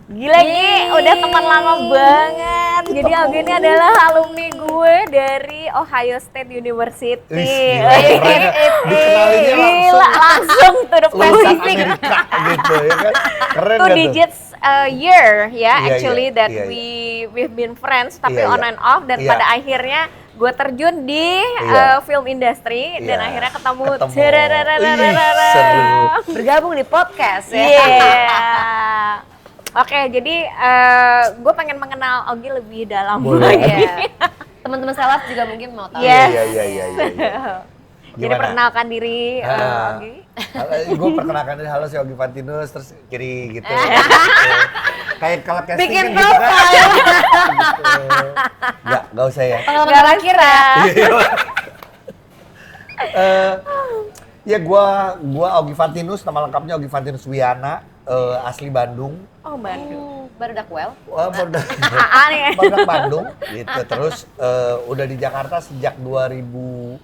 Gila Gi, udah teman lama banget. Jadi Augie ini adalah alumni gue dari Ohio State University. Gila, langsung to the Pacific. Amerika gitu ya kan. Keren 2 digits a year ya, actually that iya. we've been friends tapi Iya, on iya. and off dan Iya. pada akhirnya gue terjun di film industry dan Iya. akhirnya ketemu. Seru. Bergabung di podcast ya. Iya. Oke, jadi gue pengen mengenal Augie lebih dalam Boleh. lagi. Iya. Teman-teman Salaf juga mungkin mau tahu. Yes. Iya. Jadi perkenalkan diri Augie. Gue perkenalkan diri, halo saya Augie Fantinus, terus kiri gitu. Kayak kalau casting Bikin kan gitu kan. profile. Nggak usah ya. Pengalaman terakhir ya. Ya gua Augie Fantinus, nama lengkapnya Augie Fantinus Wiana, asli Bandung. Oh, Bandung. Baru dakwel. Barudak Nih. Bandung gitu. Terus udah di Jakarta sejak 2006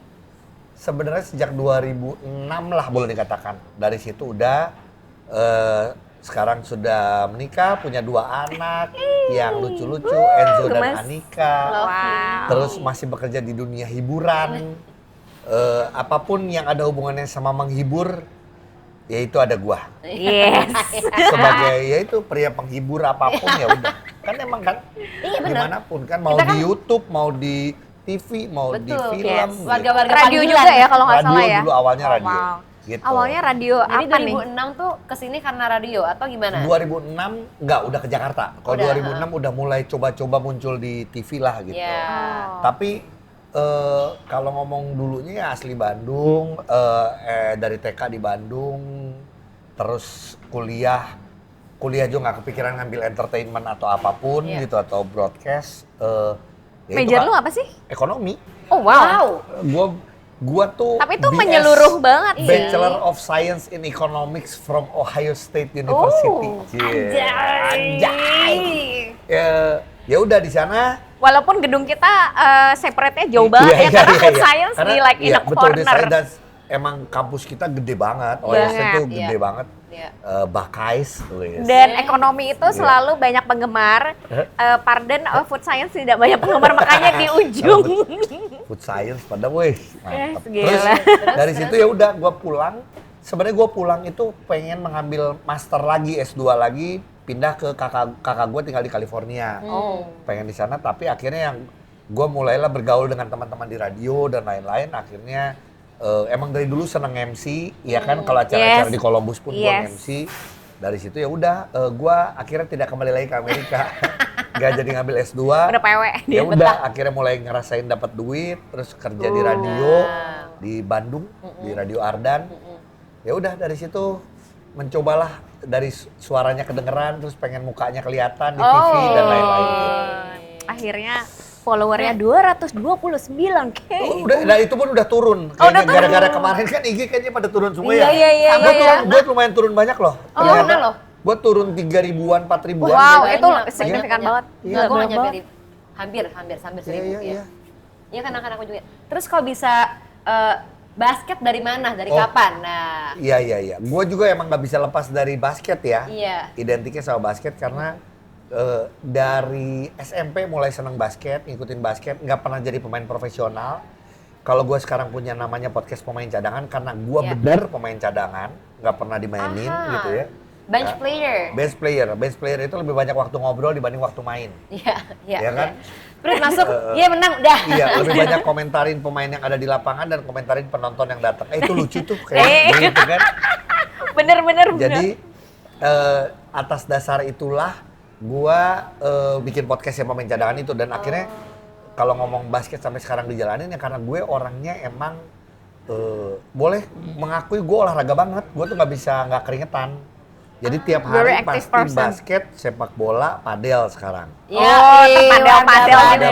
lah boleh dikatakan. Dari situ udah sekarang sudah menikah, punya 2 anak yang lucu-lucu, Enzo dan Gemes. Anika. Wow. Terus masih bekerja di dunia hiburan. Apapun yang ada hubungannya sama menghibur, yaitu ada gua. Yes. Sebagai yaitu pria penghibur apapun ya udah. Kan emang kan Iya, benar. dimanapun kan, mau Kita di kan- YouTube, mau di TV, mau di Betul, film. yes. gitu. Warga-warga Radio panggilan. juga ya kalau nggak Radio salah ya. dulu awalnya Oh, radio. wow. Gitu. Awalnya radio Jadi apa nih? 2006 tuh kesini karena radio atau gimana? 2006 enggak, udah ke Jakarta. Kalau Udah, 2006 udah mulai coba-coba muncul di TV lah gitu. Iya. Oh. Tapi kalau ngomong dulunya ya asli Bandung, dari TK di Bandung, terus kuliah juga nggak kepikiran ngambil entertainment atau apapun Iya. gitu, atau broadcast. Ya itu Major kan lu apa sih? ekonomi. Oh wow. Gua tuh Tapi itu BS, menyeluruh banget sih. Bachelor of Science in Economics from Ohio State University. Cie. Anjay. Ya udah di sana. Walaupun gedung kita separate-nya jauh banget ya, karena food science Karena, di like in a betul, di corner. saya dan emang kampus kita gede banget. Ohio State tuh Banget, gede iya. banget. Iya. Bakais. wes. Dan ekonomi itu Iya. selalu banyak penggemar. Food science tidak banyak penggemar, makanya di ujung. Food science pada weh. Mantap. Yes, Terus gila. dari situ ya udah gua pulang. Sebenarnya gua pulang itu pengen mengambil master lagi, S2 lagi, pindah ke kakak gue tinggal di California. Oh. Pengen di sana, tapi akhirnya yang gue mulailah bergaul dengan teman-teman di radio dan lain-lain. Akhirnya emang dari dulu seneng MC, ya kan, kalau acara-acara Yes. di Columbus pun gue Yes. MC. Dari situ ya udah, gue akhirnya tidak kembali lagi ke Amerika. Gak jadi ngambil S2. Udah PW. Ya udah, akhirnya mulai ngerasain dapat duit, terus kerja di radio di Bandung, di Radio Ardan. Ya udah dari situ mencobalah, dari suaranya kedengeran, terus pengen mukanya kelihatan di TV dan lain-lain. Akhirnya followernya 229K. Udah, nah itu pun udah turun. Oh, Kayaknya udah turun. gara-gara kemarin kan IG kayaknya pada turun semua ya. Iya. Gue lumayan turun banyak loh. Oh, mana loh? Gue turun 3 ribuan, 4 ribuan. Wow, Banyak, itu banyak. signifikan banget. Enggak, Gila, gue banyak nggak nyampe banget. hampir 1000 Iya. ya. Iya kan anak-anak juga. Terus kalau bisa basket dari mana? Dari Oh. kapan? Nah, Iya. Gue juga emang nggak bisa lepas dari basket ya. iya. Identiknya sama basket karena dari SMP mulai seneng basket, ngikutin basket, nggak pernah jadi pemain profesional. Kalau gue sekarang punya namanya podcast pemain cadangan karena gue Iya. bener pemain cadangan, nggak pernah dimainin gitu ya. Bench Ya. player. Best player itu lebih banyak waktu ngobrol dibanding waktu main. Iya. Ya kan? Terus masuk, iya menang, udah. Iya, lebih banyak komentarin pemain yang ada di lapangan dan komentarin penonton yang datang. Itu lucu tuh kayak gitu kan. Bener. Jadi atas dasar itulah gua bikin podcast yang pemain cadangan itu, dan akhirnya kalau ngomong basket sampai sekarang dijalanin ya karena gue orangnya emang boleh mengakui gue olahraga banget. Gue tuh nggak keringetan. Jadi tiap Very hari active pasti person. basket, sepak bola, padel sekarang. Iya, Oh, iya, padel Ada juga lah. padel nggak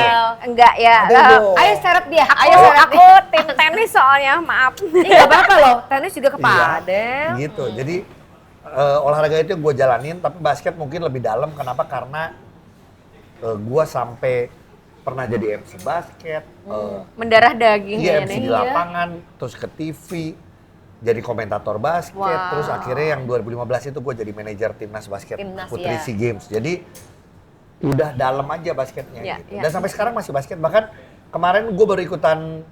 lu? Enggak ya. Padel dong. Ayo seret dia, ayo Aku, seret aku tim tenis soalnya, maaf. Iya, gak apa-apa loh, tenis juga ke Iya, padel. gitu. Jadi olahraga itu gue jalanin, tapi basket mungkin lebih dalam. Kenapa? Karena gue sampai pernah jadi MC basket, Mendarah daging iya ya MC nih. di lapangan, terus ke TV, jadi komentator basket, Wow. terus akhirnya yang 2015 itu gue jadi manajer timnas basket Timnas, Putri iya. SEA Games. Jadi udah dalam aja basketnya Iya, gitu. iya. Dan sampai sekarang masih basket. Bahkan kemarin gue baru ikutan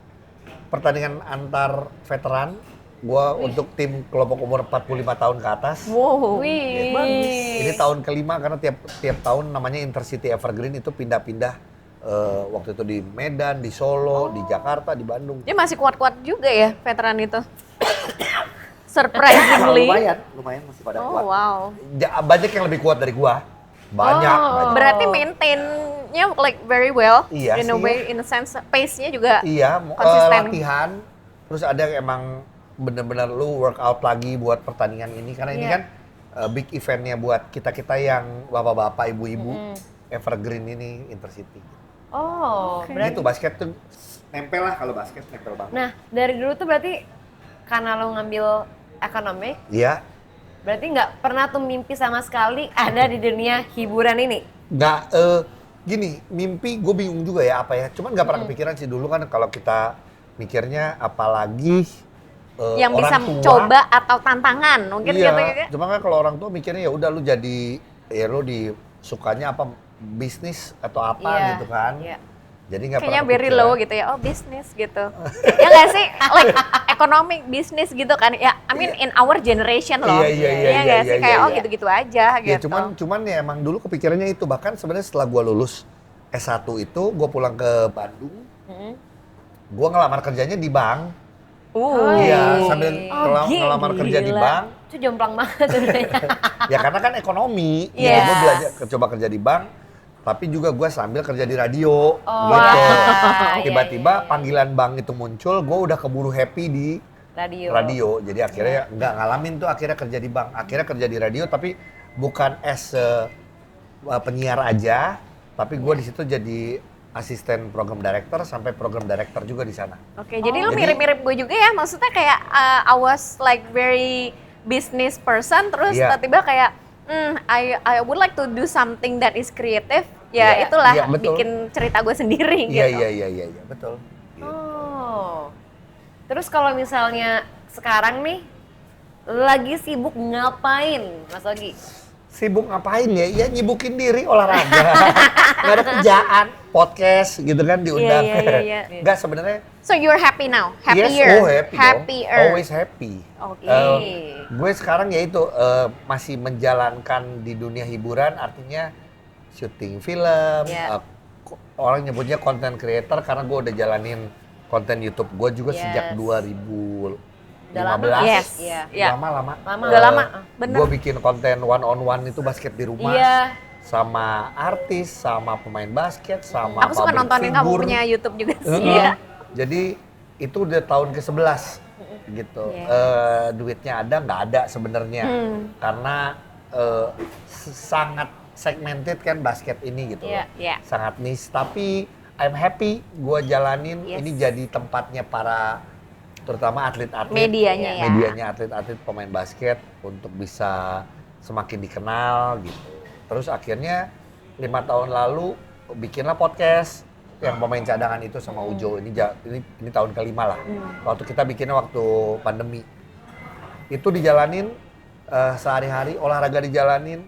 pertandingan antar veteran gue untuk tim kelompok umur 45 tahun ke atas. Wow. Wih. Ini tahun kelima karena tiap tahun namanya Intercity Evergreen itu pindah-pindah. Waktu itu di Medan, di Solo, di Jakarta, di Bandung. Dia masih kuat-kuat juga ya veteran itu. Nah, Surprisingly. lumayan masih pada Oh kuat. wow. Banyak yang lebih kuat dari gua. Banyak. Berarti maintain-nya like very well. Iya In a sih. way, in a sense, pace-nya juga Iya, konsisten. latihan. Terus ada yang emang bener-bener lu workout lagi buat pertandingan ini. Karena ini Iya. kan big eventnya buat kita-kita yang bapak-bapak, ibu-ibu. Evergreen ini Intercity. Oh, berarti. Gitu basket tuh nempel lah, kalau basket nempel banget. Nah, dari dulu tuh berarti karena lo ngambil ekonomi, Iya. berarti nggak pernah tuh mimpi sama sekali ada di dunia hiburan ini. Nggak, gini, mimpi gue bingung juga ya apa ya. Cuman nggak pernah kepikiran sih dulu kan kalau kita mikirnya apalagi yang bisa orang tua. coba atau tantangan mungkin Iya, gitu ya. cuma kan kalau orang tua mikirnya ya udah lu jadi, ya lu sukanya apa, bisnis atau apa Iya, gitu kan. iya. Jadi nggak Kayaknya pernah very kepikiran. low gitu ya, oh bisnis gitu. Ya nggak sih, like economic bisnis gitu kan. Ya, I mean in our generation loh. Iya, nggak sih, iya, kayak iya, oh iya. gitu-gitu aja Ya gitu. cuman ya emang dulu kepikirannya itu. Bahkan sebenarnya setelah gua lulus S1 itu, gua pulang ke Bandung. Gua ngelamar kerjanya di bank. Iya, sambil ngelamar kerja di gila. bank. Itu jomplang banget sebenarnya. Ya karena kan ekonomi, Yes. gue belajar coba kerja di bank, tapi juga gue sambil kerja di radio, Oh, gitu. iya, Tiba-tiba iya, iya. panggilan bank itu muncul, gue udah keburu happy di radio. Jadi akhirnya nggak ngalamin tuh akhirnya kerja di bank, akhirnya kerja di radio, tapi bukan as penyiar aja, tapi gue di situ jadi asisten program director sampai program director juga di sana. Oke, jadi lu Jadi- mirip-mirip gue juga ya. Maksudnya kayak I was like very business person, terus Iya. tiba-tiba kayak I would like to do something that is creative. Ya Iya, itulah iya, betul. bikin cerita gue sendiri Iya, gitu. iya, betul. Gitu. Oh. Terus kalau misalnya sekarang nih lagi sibuk ngapain, Mas Ogi? Sibuk ngapain ya? Ya nyibukin diri olahraga. Nggak ada kerjaan, podcast gitu kan diundang. Iya. Nggak sebenarnya. So you're happy now? Yes, Happier? oh happy dong. Happier? Always happy. Oke. Gue sekarang ya itu masih menjalankan di dunia hiburan, artinya syuting film. Yeah. Orang nyebutnya content creator karena gue udah jalanin konten YouTube gue juga Yes. sejak 2015. Udah lama. Yes. Iya. Iya. Lama. Udah lama, bener. Gue bikin konten one on one itu basket di rumah. Iya. Sama artis, sama pemain basket, sama Aku suka public nontonin kamu figure. punya YouTube juga sih. Heeh. Iya. Jadi itu udah tahun ke-11 gitu. Yes. Duitnya ada nggak ada sebenarnya karena sangat segmented kan basket ini gitu. Iya, loh. iya. Sangat niche tapi I'm happy gue jalanin Yes. ini jadi tempatnya para terutama atlet-atlet. Medianya ya. Medianya atlet-atlet pemain basket untuk bisa semakin dikenal gitu. Terus akhirnya 5 tahun lalu bikinlah podcast yang pemain cadangan itu sama Ujo. Ini tahun kelima lah. Waktu kita bikinnya waktu pandemi. Itu dijalanin sehari-hari, olahraga dijalanin.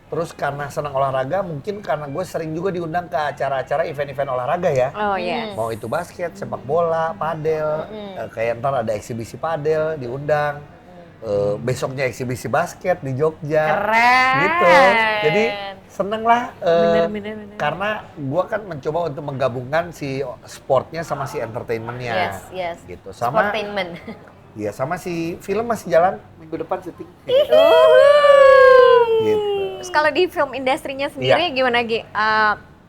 Terus karena senang olahraga, mungkin karena gue sering juga diundang ke acara-acara event-event olahraga ya. Oh yes. Mau itu basket, sepak bola, padel, kayak ntar ada eksibisi padel diundang. Besoknya eksibisi basket di Jogja. Keren. Gitu. Jadi seneng lah. Bener. Karena gua kan mencoba untuk menggabungkan si sportnya sama si entertainmentnya. Yes. Gitu. Sama, Sportainment. ya sama si film masih jalan minggu depan syuting. Gitu. Terus kalau di film industrinya sendiri gimana Gi?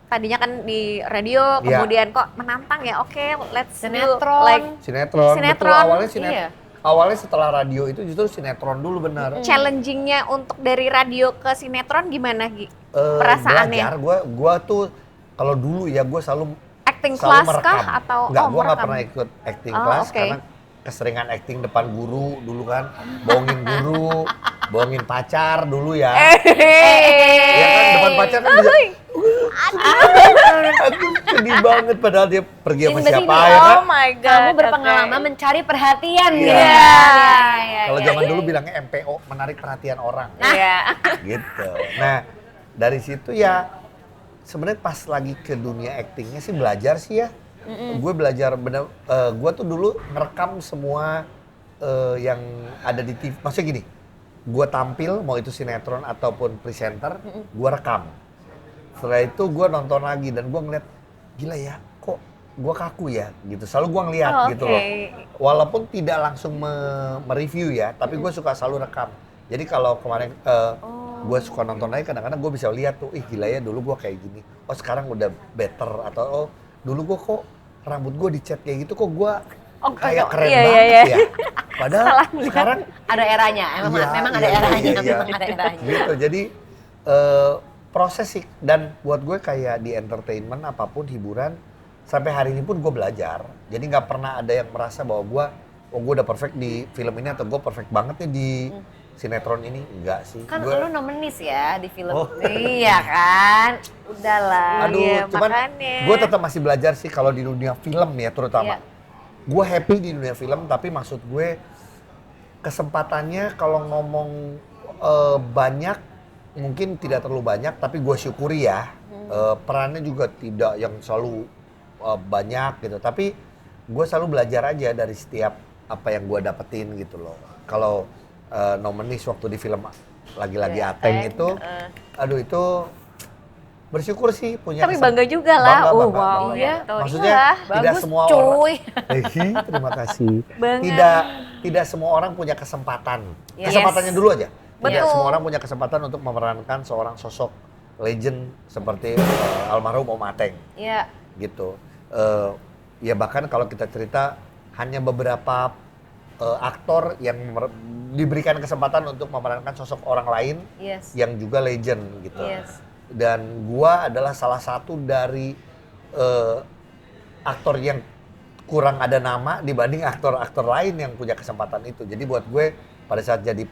Tadinya kan di radio, Iya. kemudian kok menantang ya. Oke, let's do Sinetron. like Sinetron. Sinetron. Betul, awalnya Iya. Awalnya setelah radio itu justru sinetron dulu benar. challengingnya untuk dari radio ke sinetron gimana Gi? Perasaannya? Belajar, gua tuh kalau dulu ya gua selalu Acting selalu class kah atau Enggak, gua nggak merekam? pernah ikut acting Oh, class oke. karena keseringan acting depan guru dulu kan, bohongin guru. bohongin pacar dulu ya. Eh. Ya kan depan pacar kan bisa. Aku sedih banget padahal dia pergi sama Tiba-tiba, siapa ya kan. Oh my god. Kamu berpengalaman mencari perhatian Iya. gitu. Iya. Kalau zaman dulu bilangnya MPO, menarik perhatian orang. Iya. Gitu. Nah, dari situ ya sebenarnya pas lagi ke dunia actingnya sih belajar sih ya. Gue belajar bener, gue tuh dulu ngerekam semua yang ada di TV. Maksudnya gini, gue tampil mau itu sinetron ataupun presenter, gue rekam. Setelah itu gue nonton lagi dan gue ngeliat, gila ya, kok gue kaku ya gitu. Selalu gue ngeliat Oh, gitu oke. loh. Walaupun tidak langsung mereview ya, tapi gue suka selalu rekam. Jadi kalau kemarin gue suka nonton lagi, kadang-kadang gue bisa lihat tuh, ih gila ya dulu gue kayak gini. Oh sekarang udah better atau oh dulu gue kok rambut gue dicat kayak gitu kok gue kayak keren iya, banget iya. ya. Padahal sekarang Ada eranya, memang ada eranya, memang ada eranya. gitu. Jadi proses sih, dan buat gue kayak di entertainment apapun hiburan sampai hari ini pun gue belajar. Jadi nggak pernah ada yang merasa bahwa gue udah perfect di film ini atau gue perfect banget nih di sinetron ini, enggak sih. Kan Gua- lu nomenis ya di film. Oh. Iya kan? Udahlah. Aduh, Iya, cuman makanya. gue tetap masih belajar sih kalau di dunia film ya terutama. Iya. Gue happy di dunia film, tapi maksud gue kesempatannya kalau ngomong banyak, mungkin tidak terlalu banyak, tapi gue syukuri ya. Perannya juga tidak yang selalu banyak gitu, tapi gue selalu belajar aja dari setiap apa yang gue dapetin gitu loh. Kalau nomenis waktu di film Lagi-Lagi Iya, Ateng Ateng, itu, aduh itu bersyukur sih punya Tapi bangga juga lah. Bangga, Oh bangga, wow. bangga. Iya. Tuh, Maksudnya itulah. tidak Bagus, semua cuy. orang. Terima kasih. Banget. Tidak semua orang punya kesempatan. Yes. Kesempatannya dulu aja. Tidak Betul. semua orang punya kesempatan untuk memerankan seorang sosok legend seperti almarhum Om Ateng Iya. gitu. Ya bahkan kalau kita cerita hanya beberapa aktor yang diberikan kesempatan untuk memerankan sosok orang lain Yes. yang juga legend gitu. Yes. Dan gua adalah salah satu dari aktor yang kurang ada nama dibanding aktor-aktor lain yang punya kesempatan itu. Jadi buat gue pada saat jadi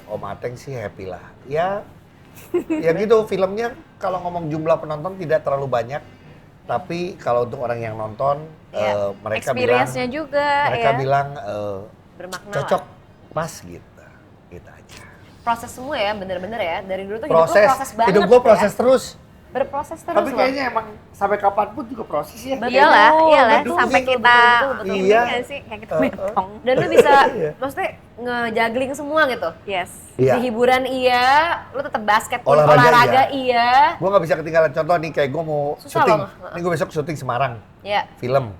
Om Ateng sih happy lah. Ya gitu filmnya kalau ngomong jumlah penonton tidak terlalu banyak. Tapi kalau untuk orang yang nonton Iya. mereka bilang Experience-nya juga mereka ya. bilang Bermakna cocok lah. pas gitu. Gitu aja. Proses semua ya, bener-bener ya. Dari dulu tuh hidup lu Proses, proses banget. hidup gue ya. proses terus. Berproses terus Tapi loh. kayaknya emang sampai kapanpun juga proses ya. Betul, Iyalah, iyalah betul, sampai betul, kita betul. ini Iya. nggak sih kayak kita metong. Dan lu bisa, Iya. maksudnya ngejuggling semua gitu. Yes. Iya. Di hiburan iya, lu tetap basket pun, Olahraga olahraga iya. Gue nggak bisa ketinggalan contoh nih kayak gue mau Susah syuting. loh. Ini gue besok syuting Semarang Ya. film.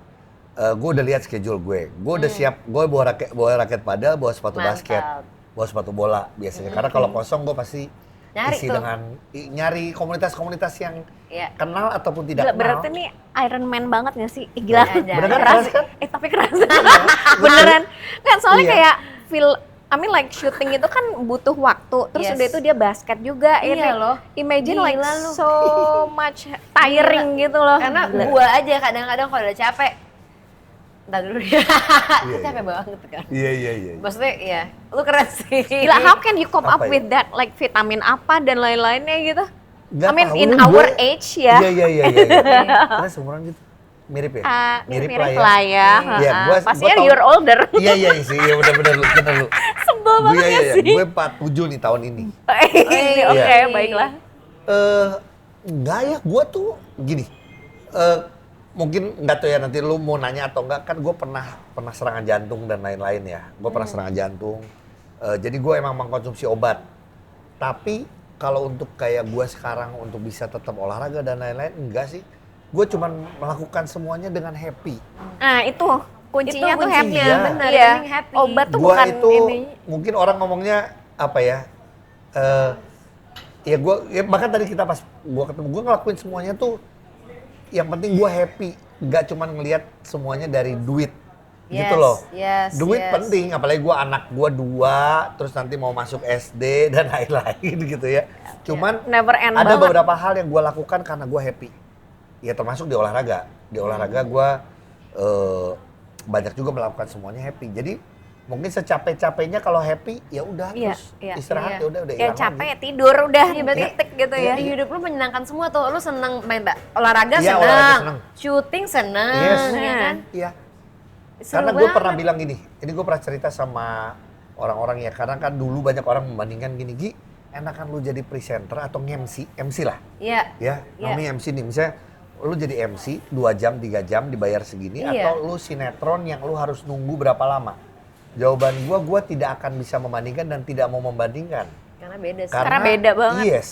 Gue udah lihat schedule gue. Gue udah siap. Gue bawa raket padel, bawa sepatu Mantap. basket, bawa sepatu bola biasanya. Karena kalau kosong gue pasti Nyari isi tuh. dengan nyari komunitas-komunitas yang Iya. kenal ataupun Gila, tidak kenal. berarti nih Iron Man banget gak sih? Gila. Iya, Beneran keras. keras kan? Tapi keras. Beneran. Kan soalnya Iya. kayak I mean like syuting itu kan butuh waktu. Terus Yes. udah itu dia basket juga. Iya Ini loh. Imagine like Gila lu. so much tiring gitu loh. Karena Gila. gua aja kadang-kadang kalau udah capek, entar dulu ya. Iya, Capek iya. banget kan. Iya. Maksudnya iya, lu keren sih. Gila, how can you come up Apa ya? with that? Like vitamin apa dan lain-lainnya gitu? Nggak I mean tahu, in gue- our age ya. Iya. Karena seumuran gitu. Mirip ya? Mirip lah ya. Iya, Heeh. gua Pastinya tahu- you're older. Iya sih, iya benar lu. Sebel banget Gue ya sih. gue 47 nih tahun ini. Oke, Iya. baiklah. Enggak ya, gue tuh gini. Mungkin nggak tahu ya nanti lu mau nanya atau enggak, kan gue pernah serangan jantung dan lain-lain ya. Gue pernah serangan jantung. Jadi gue emang mengkonsumsi obat. Tapi kalau untuk kayak gue sekarang untuk bisa tetap olahraga dan lain-lain, enggak sih. Gue cuman melakukan semuanya dengan happy. Nah, itu kuncinya Itu tuh kuncinya, happy. benar, Iya. yang penting happy. Obat tuh Gua bukan itu ini. mungkin orang ngomongnya apa ya? Ya gue, ya bahkan tadi kita pas gue ketemu, gue ngelakuin semuanya tuh yang penting gue happy, nggak cuman ngelihat semuanya dari duit gitu loh. Yes, Duit yes. penting, apalagi gue anak gue 2, terus nanti mau masuk SD dan lain-lain gitu ya. Cuman Never end ada banget. beberapa hal yang gue lakukan karena gue happy. Ya termasuk di olahraga. Di olahraga gue banyak juga melakukan semuanya happy. Jadi mungkin secapek-capeknya kalau happy ya udah terus istirahat ya udah ya hilang capek lagi. ya tidur udah Iya, berarti titik gitu ya. Di hidup lu menyenangkan semua tuh. Lu seneng main olahraga Iya, seneng, olahraga seneng. syuting seneng, Yes. ya kan? Iya. Seru Karena gue banget. pernah bilang gini, ini gue pernah cerita sama orang-orang ya, karena kan dulu banyak orang membandingkan gini, Gi, enakan lu jadi presenter atau MC lah, Iya. ya, Iya. namanya MC nih, misalnya lu jadi MC 2 jam, 3 jam dibayar segini, Iya. atau lu sinetron yang lu harus nunggu berapa lama? Jawaban gue tidak akan bisa membandingkan dan tidak mau membandingkan. Karena beda sih. Karena beda banget. Yes.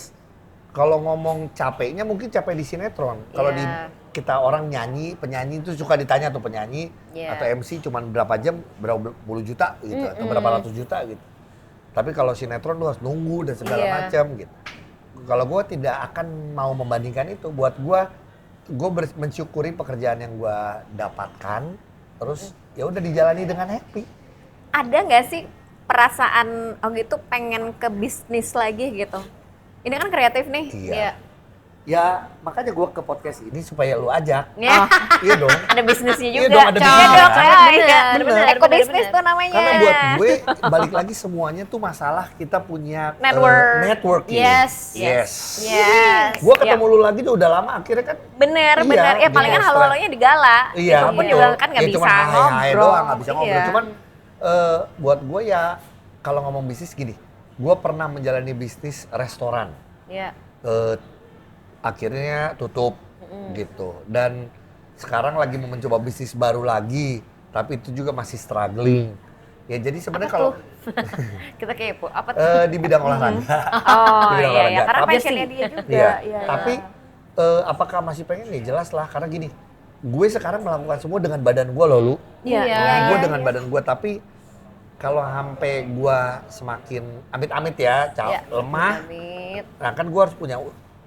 Kalau ngomong capeknya mungkin capek di sinetron. Kalau di Iya. kita orang penyanyi itu suka ditanya tuh penyanyi Iya. atau MC cuman berapa jam, berapa puluh juta gitu atau berapa ratus juta gitu. Tapi kalau sinetron lu harus nunggu dan segala Iya. macam gitu. Kalau gue tidak akan mau membandingkan itu. Buat gue mensyukuri pekerjaan yang gue dapatkan, terus ya udah dijalani dengan happy. Ada nggak sih perasaan gitu pengen ke bisnis lagi gitu? Ini kan kreatif nih. Iya. Ya makanya gue ke podcast ini supaya lu ajak. Ya. Iya dong. Ada bisnisnya Iya juga. dong, ada Iya bisnisnya. dong, Bener, iya. bener, Eko bener, bisnis bener. tuh namanya. Karena buat gue balik lagi semuanya tuh masalah kita punya networking. Yes. Yes. Yes. Gue ketemu lu lagi tuh udah lama akhirnya kan. Bener, Iya, bener. Ya di palingan Nostra. halo-halonya di gala. Iya Itu pun betul. juga kan nggak Ya, bisa cuman hai ngobrol. doang nggak bisa ngobrol. Iya. Cuman buat gue ya kalau ngomong bisnis gini, gue pernah menjalani bisnis restoran. Iya. Akhirnya tutup gitu. Dan sekarang lagi mau mencoba bisnis baru lagi, tapi itu juga masih struggling. Ya jadi sebenarnya Apa kalau tuh? Kita kepo. Apa tuh? di bidang olahraga. Oh Di bidang iya, iya. olahraga. Karena Tapi- passionnya dia juga. Iya. Iya, Tapi iya. apakah masih pengen nih? Jelas lah karena gini. Gue sekarang melakukan semua dengan badan gue loh, Lu. Iya, Iya. iya, Gue iya. dengan badan gue, tapi kalau sampai gue semakin amit-amit ya, Iya. lemah, Amit. nah kan gue harus punya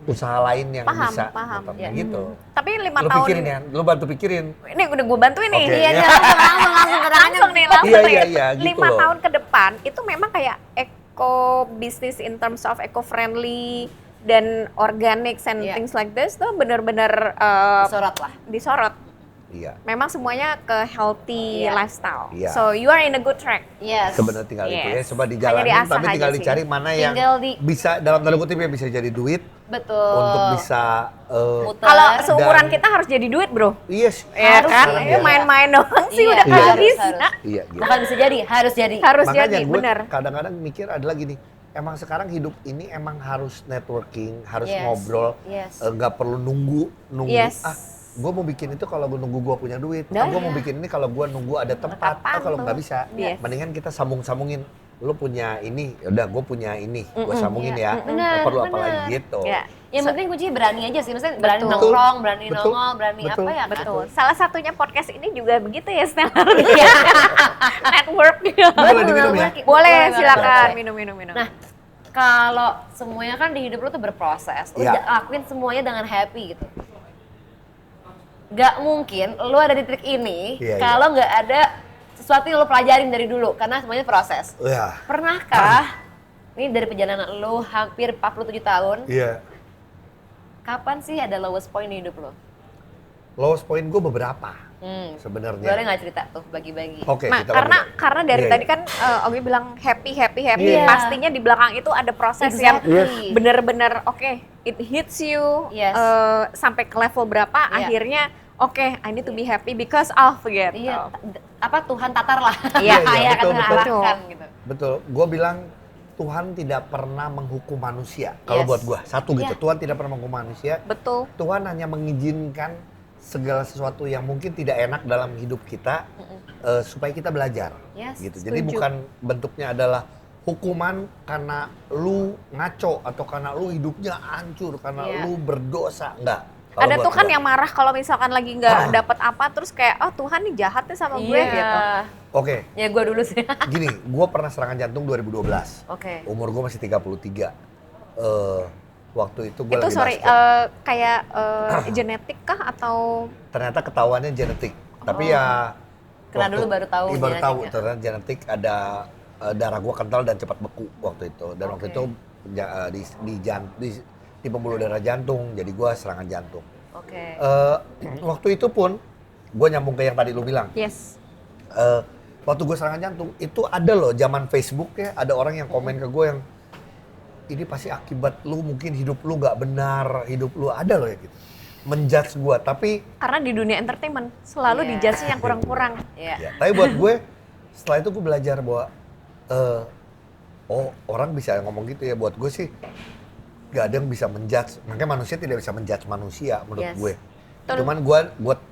usaha lain yang Paham, bisa paham. tetap Iya. gitu. Tapi 5 Lu tahun. pikirin ya, lu bantu pikirin. Ini udah gue bantuin nih. Oke. Iya, Iya. langsung ke tangannya. Langsung nih, langsung Iya, nih. iya, iya, gitu 5 loh. tahun ke depan itu memang kayak eco business in terms of eco friendly dan organic and Iya. things like this tuh bener-bener Sorot lah. disorot. Iya. Memang semuanya ke healthy Iya. lifestyle. Iya. So you are in a good track. Yes. Sebenarnya tinggal itu ya, Yes. coba Hanya dijalanin, diasah tapi tinggal aja sih. dicari mana yang Tinggal bisa dalam tanda kutip ya bisa jadi duit Betul. untuk bisa Muter. Kalau seumuran Dan- kita harus jadi duit, bro. yes. Ya Harus kan? dong. Ini main-main doang sih Iya, udah Iya. kagak harus, bisa. harus. Iya, gitu. Bukan bisa jadi, harus jadi. Harus Makanya jadi, gue bener. kadang-kadang mikir adalah gini, emang sekarang hidup ini emang harus networking, harus Yes. ngobrol, Yes. nggak perlu nunggu. Yes. Gue mau bikin itu kalau gue nunggu gue punya duit. Nah, Gue mau iya. bikin ini kalau gue nunggu ada tempat. Kapan Kalau tuh? nggak bisa, Yes. mendingan kita sambung-sambungin. Lu punya ini, yaudah gue punya ini, gue sambungin ya. Bener, Nggak perlu apa bener. lagi gitu. Ya. Yang penting kuncinya berani aja sih, maksudnya berani Betul. nongkrong, berani Betul. nongol, berani Betul. apa ya kan? Betul. Salah satunya podcast ini juga begitu ya, Stella. Iya. Network. Boleh diminum ya? Boleh, silakan Boleh. minum. Nah, kalau semuanya kan di hidup lu tuh berproses, lu Iya. lakuin semuanya dengan happy gitu. Gak mungkin lu ada di trik ini Iya, kalau nggak ada sesuatu yang lu pelajarin dari dulu, karena semuanya proses. Ya, Pernahkah, ini dari perjalanan lu hampir 47 tahun, iya. kapan sih ada lowest point di hidup lu? Lowest point gue beberapa sebenarnya. Boleh nggak cerita tuh, bagi-bagi? Oke, Nah, kita karena dari Iya, tadi iya. kan Ogi bilang happy. Iya. Pastinya di belakang itu ada proses yang Exactly. bener-bener oke, it hits you Yes. sampai ke level berapa, Iya. akhirnya oke, I need to be happy because of gitu. Iya, apa Tuhan tatar lah. Iya, iya, akan betul, mengarahkan gitu. Betul, gue bilang Tuhan tidak pernah menghukum manusia. Kalau Yes. buat gue, satu gitu, Iya. Tuhan tidak pernah menghukum manusia. Betul. Tuhan hanya mengizinkan segala sesuatu yang mungkin tidak enak dalam hidup kita supaya kita belajar. Yes, Gitu. Jadi setuju. bukan bentuknya adalah hukuman karena lu ngaco atau karena lu hidupnya hancur, karena Iya. lu berdosa, enggak. Kalau Ada buat tuh kan gua. yang marah kalau misalkan lagi nggak dapat apa, terus kayak oh Tuhan nih jahat nih sama gue Iya. gitu. Oke, Ya gue dulu sih. gini, gue pernah serangan jantung 2012. Oke. Umur gue masih 33. Waktu itu gue Itu lagi sorry, basket. kayak genetik kah atau Ternyata ketahuannya genetik. Tapi ya Kena waktu- dulu baru tahu Iya, baru tahu genetiknya. ternyata genetik ada darah gue kental dan cepat beku waktu itu. Dan waktu Oke. itu di pembuluh darah jantung, jadi gue serangan jantung. Oke. Waktu itu pun gue nyambung ke yang tadi lu bilang. yes. waktu gue serangan jantung itu ada loh zaman Facebook ya, ada orang yang komen ke gue yang ini pasti akibat lu mungkin hidup lu nggak benar, hidup lu ada loh ya gitu. Menjudge gue, tapi Karena di dunia entertainment selalu Iya. dijudge yang kurang-kurang. Iya. ya, tapi buat gue setelah itu gue belajar bahwa oh orang bisa ngomong gitu ya. Buat gue sih gak ada yang bisa menjudge, makanya manusia tidak bisa menjudge manusia menurut Yes. gue. Betul. Cuman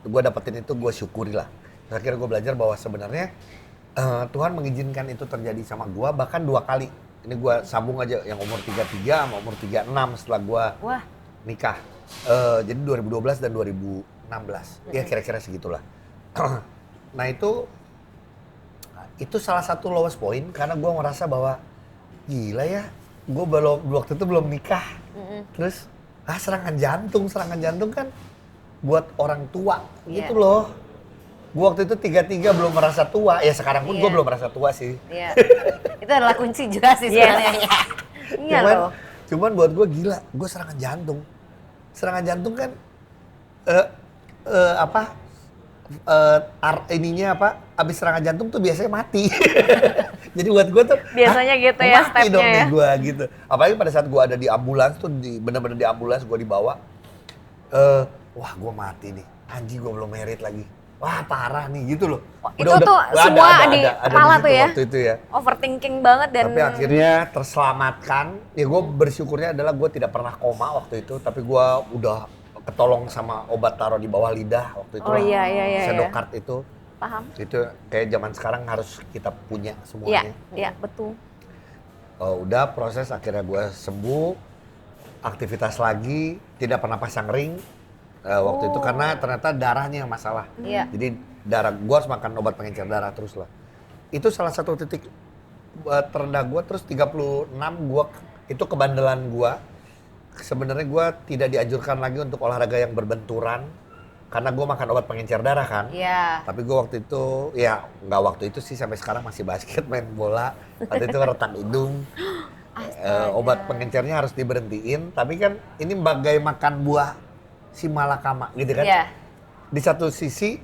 gue dapetin itu, gue syukuri lah. Akhirnya gue belajar bahwa sebenarnya Tuhan mengizinkan itu terjadi sama gue bahkan 2 kali. Ini gue sambung aja yang umur 33 sama umur 36 setelah gue Wah, nikah. Jadi 2012 dan 2016. Ya kira-kira segitulah. Nah itu salah satu lowest point karena gue ngerasa bahwa gila ya, gue waktu itu belum nikah. Terus serangan jantung kan buat orang tua Iya. gitu loh. Gue waktu itu 33 belum merasa tua. Ya sekarang pun gue Iya. belum merasa tua sih. iya. Itu adalah kunci juga sih Yes. sebenarnya. Iya loh. Cuman buat gue gila, gue serangan jantung. Serangan jantung kan ininya apa? Abis serangan jantung tuh biasanya mati. Jadi buat gue tuh Biasanya gitu mau ya mati stepnya dong ya. nih gue gitu. Apalagi pada saat gue ada di ambulans tuh bener-bener di ambulans gue dibawa. Wah gue mati nih. Anjing gue belum merit lagi. Wah parah nih gitu loh. Itu tuh semua di kepala tuh ya? Waktu itu ya. Overthinking banget dan Tapi akhirnya terselamatkan. Ya gue bersyukurnya adalah gue tidak pernah koma waktu itu. Tapi gue udah ketolong sama obat taruh di bawah lidah waktu itu. Oh iya, iya, iya, Sedokart itu. paham. Itu kayak zaman sekarang harus kita punya Iya, semuanya. iya betul. Udah proses akhirnya gue sembuh. Aktivitas lagi, tidak pernah pasang ring. Waktu itu karena ternyata darahnya yang masalah. Iya. Jadi darah gue harus makan obat pengencer darah terus lah. Itu salah satu titik terendah gue. Terus 36 gue itu kebandelan gue. Sebenarnya gue tidak dianjurkan lagi untuk olahraga yang berbenturan karena gue makan obat pengencer darah kan. Iya. Tapi gue waktu itu ya nggak waktu itu sih, sampai sekarang masih basket, main bola. Waktu itu retak hidung. Obat pengencernya harus diberhentiin. Tapi kan ini bagai makan buah si malakama gitu kan. Iya. Di satu sisi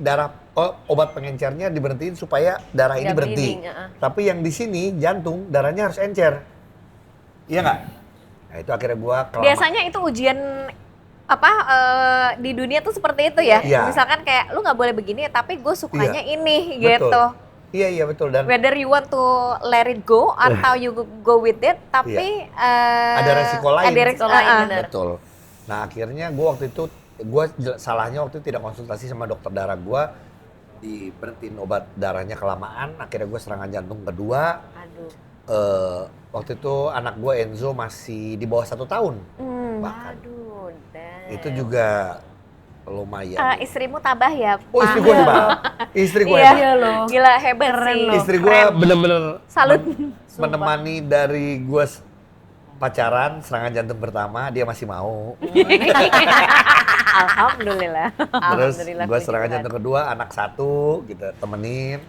obat pengencernya diberhentiin supaya darah ini Nggak berhenti. bleeding, Tapi yang di sini jantung darahnya harus encer. Iya nggak? Nah itu akhirnya gua kelamaan. Biasanya itu ujian di dunia tuh seperti itu ya. Iya. Misalkan kayak lu nggak boleh begini tapi gue sukanya Iya. ini Betul. gitu. Iya betul. Dan Whether you want to let it go atau you go with it, tapi ada resiko lain. Ada resiko lain, lain. bener. betul. Nah akhirnya gua waktu itu salahnya waktu itu tidak konsultasi sama dokter darah gua, diberhentiin obat darahnya kelamaan. Akhirnya gua serangan jantung kedua. Aduh. Waktu itu anak gua Enzo masih di bawah 1 tahun. Bahkan Aduh, damn. itu juga lumayan. Istrimu tabah ya. Oh istri gue hebat. Istri gue Iya. hebat. Iya loh. Gila hebat Keren sih. loh. Istri gue bener-bener Salut. menemani dari gue pacaran serangan jantung pertama, dia masih mau. Alhamdulillah. Terus Alhamdulillah, gue puji serangan Tuhan. jantung kedua, anak 1 gitu, temenin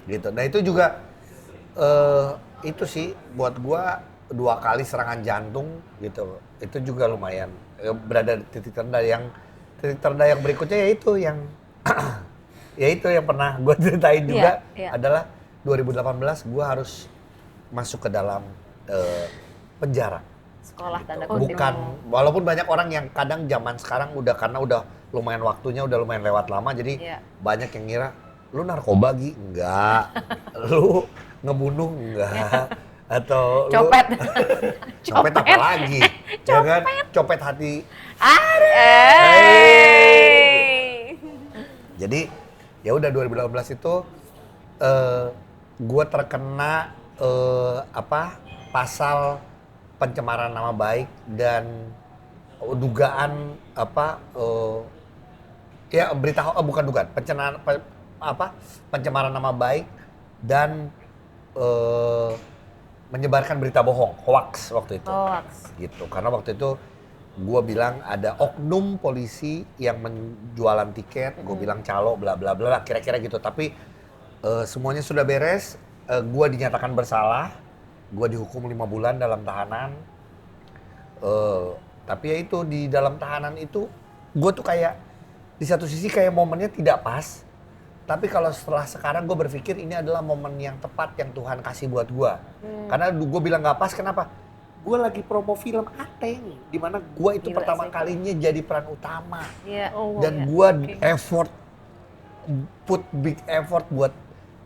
gitu. Nah itu juga itu sih buat gue 2 kali serangan jantung gitu. Itu juga lumayan berada di titik terendah yang berikutnya yaitu yang yaitu yang pernah gue ceritain juga iya. adalah 2018 gue harus masuk ke dalam penjara. Sekolah tanda Gitu. kutip. Bukan, walaupun banyak orang yang kadang zaman sekarang karena udah lumayan waktunya, udah lumayan lewat lama, jadi Iya. banyak yang ngira, lu narkoba Gi? Enggak. Lu ngebunuh? Enggak. Atau Copet. Copet apa lagi? Ya kan? Copet hati. Jadi ya udah 2018 itu gue terkena pasal pencemaran nama baik dan dugaan bukan dugaan pencemaran nama baik dan menyebarkan berita bohong, hoax waktu itu. Hoax. Gitu. Karena waktu itu gue bilang ada oknum polisi yang menjualan tiket, gue bilang calo bla bla bla kira-kira gitu. Tapi semuanya sudah beres, gue dinyatakan bersalah, gue dihukum 5 bulan dalam tahanan. Tapi ya itu di dalam tahanan itu gue tuh kayak di satu sisi kayak momennya tidak pas, Tapi kalau setelah sekarang gue berpikir ini adalah momen yang tepat yang Tuhan kasih buat gue. Karena gue bilang nggak pas, kenapa? Gue lagi promo film Ateng, di mana gue itu Gila pertama sih. kalinya jadi peran utama. Iya. Oh, Dan ya. gue Oke. put big effort buat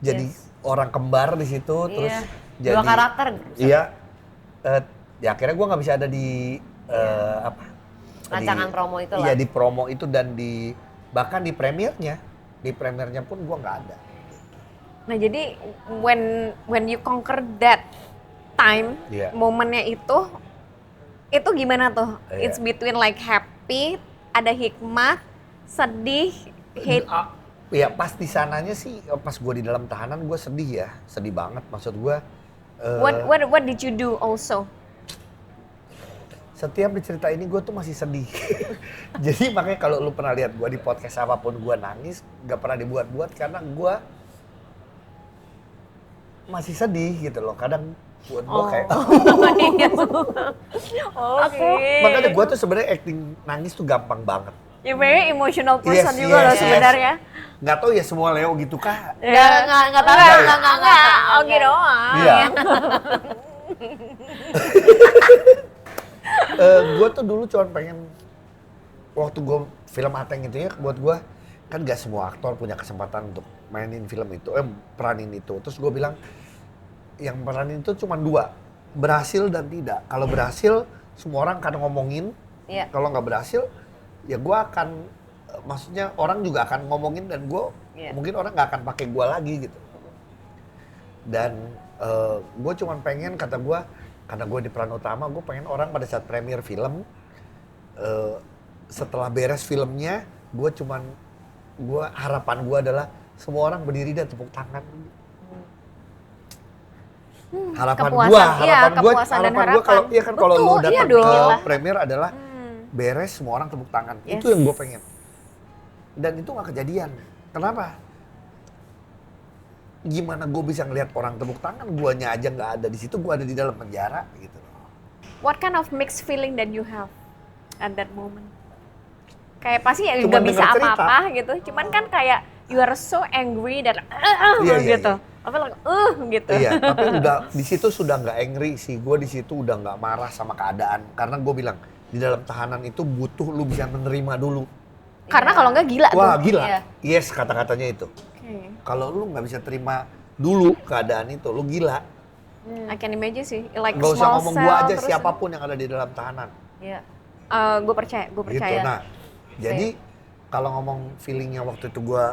jadi Yes. orang kembar di situ, terus Iya. jadi Dua karakter. Iya, ya akhirnya gue nggak bisa ada di apa? Rancangan promo itu Iya lah. di promo itu dan di bahkan di premiernya pun gue nggak ada. Nah jadi when you conquer that time, Iya. momennya itu gimana tuh? Iya. It's between like happy, ada hikmah, sedih, hate. Ya pas di sananya sih, pas gue di dalam tahanan gue sedih ya, sedih banget. Maksud gue, What did you do also? setiap di cerita ini gue tuh masih sedih. Jadi makanya kalau lu pernah lihat gue di podcast apapun gue nangis, gak pernah dibuat-buat karena gue masih sedih gitu loh. Kadang buat gue kayak, makanya gue tuh sebenarnya acting nangis tuh gampang banget. You're very emotional person Yes, juga loh yes, sebenarnya. Nggak tahu ya semua Leo gitu kah? Enggak tahu. Enggak, oke doang. Iya. Gue tuh dulu cuma pengen waktu gue film Ateng itu ya, buat gue kan gak semua aktor punya kesempatan untuk mainin film itu, peranin itu. Terus gue bilang yang peranin itu cuma 2, berhasil dan tidak. Kalau berhasil semua orang akan ngomongin, Iya. kalau nggak berhasil ya gue akan, maksudnya orang juga akan ngomongin dan gue Iya. mungkin orang nggak akan pakai gue lagi gitu. Dan gue cuma pengen, kata gue, karena gue di peran utama, gue pengen orang pada saat premier film, setelah beres filmnya, harapan gue adalah semua orang berdiri dan tepuk tangan. Harapan kepuasan, gue, iya, harapan gue, kepuasan dan kalau harapan. iya kan kalau lu Betul, datang iya ke dong. premier adalah beres semua orang tepuk tangan. Yes. Itu yang gue pengen. Dan itu gak kejadian. Kenapa? Gimana gue bisa ngelihat orang tepuk tangan, guanya aja nggak ada di situ, gue ada di dalam penjara gitu loh. What kind of mixed feeling that you have at that moment? Kayak pasti ya Cuman nggak bisa denger cerita. apa-apa gitu. Cuman kan kayak you are so angry dan Iya, iya, gitu. Apa gitu. Iya, tapi udah di situ sudah nggak angry sih, gue di situ udah nggak marah sama keadaan, karena gue bilang di dalam tahanan itu butuh lu bisa menerima dulu. Karena kalau nggak gila Wah tuh. gila, Iya. yes kata-katanya itu. Okay. Kalau lu nggak bisa terima dulu keadaan itu, lu gila. I can imagine sih, like Gak usah small ngomong cell, gue aja, terus, siapapun yang ada di dalam tahanan. Iya. gue percaya. Gitu. Nah, jadi kalau ngomong feelingnya waktu itu gue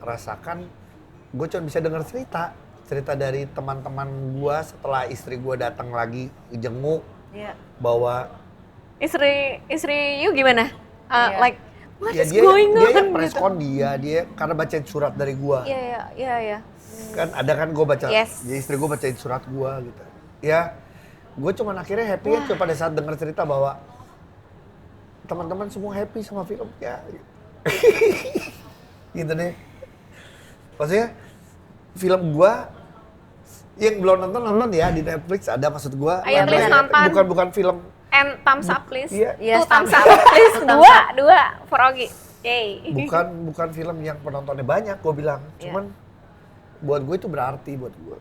rasakan, gue cuma bisa dengar cerita dari teman-teman gue setelah istri gue datang lagi jenguk, Iya. bahwa Istri you gimana? Iya. Like what ya is dia going on? yang respon dia karena bacain surat dari gue. Iya. Kan ada kan gue baca, Yes. jadi istri gue bacain surat gue gitu. Ya, gue cuman akhirnya happy aja pada saat dengar cerita bahwa teman-teman semua happy sama filmnya. Gitu deh. Maksudnya film gue yang belum nonton ya di Netflix ada, maksud gue. Ayo, please nonton. Bukan film. And thumbs up please. Iya. Yes, Tuh, thumbs thumbs up please. Thumbs Dua for Ogi. Yay. Bukan film yang penontonnya banyak, gue bilang. Iya. Cuman buat gue itu berarti buat gue.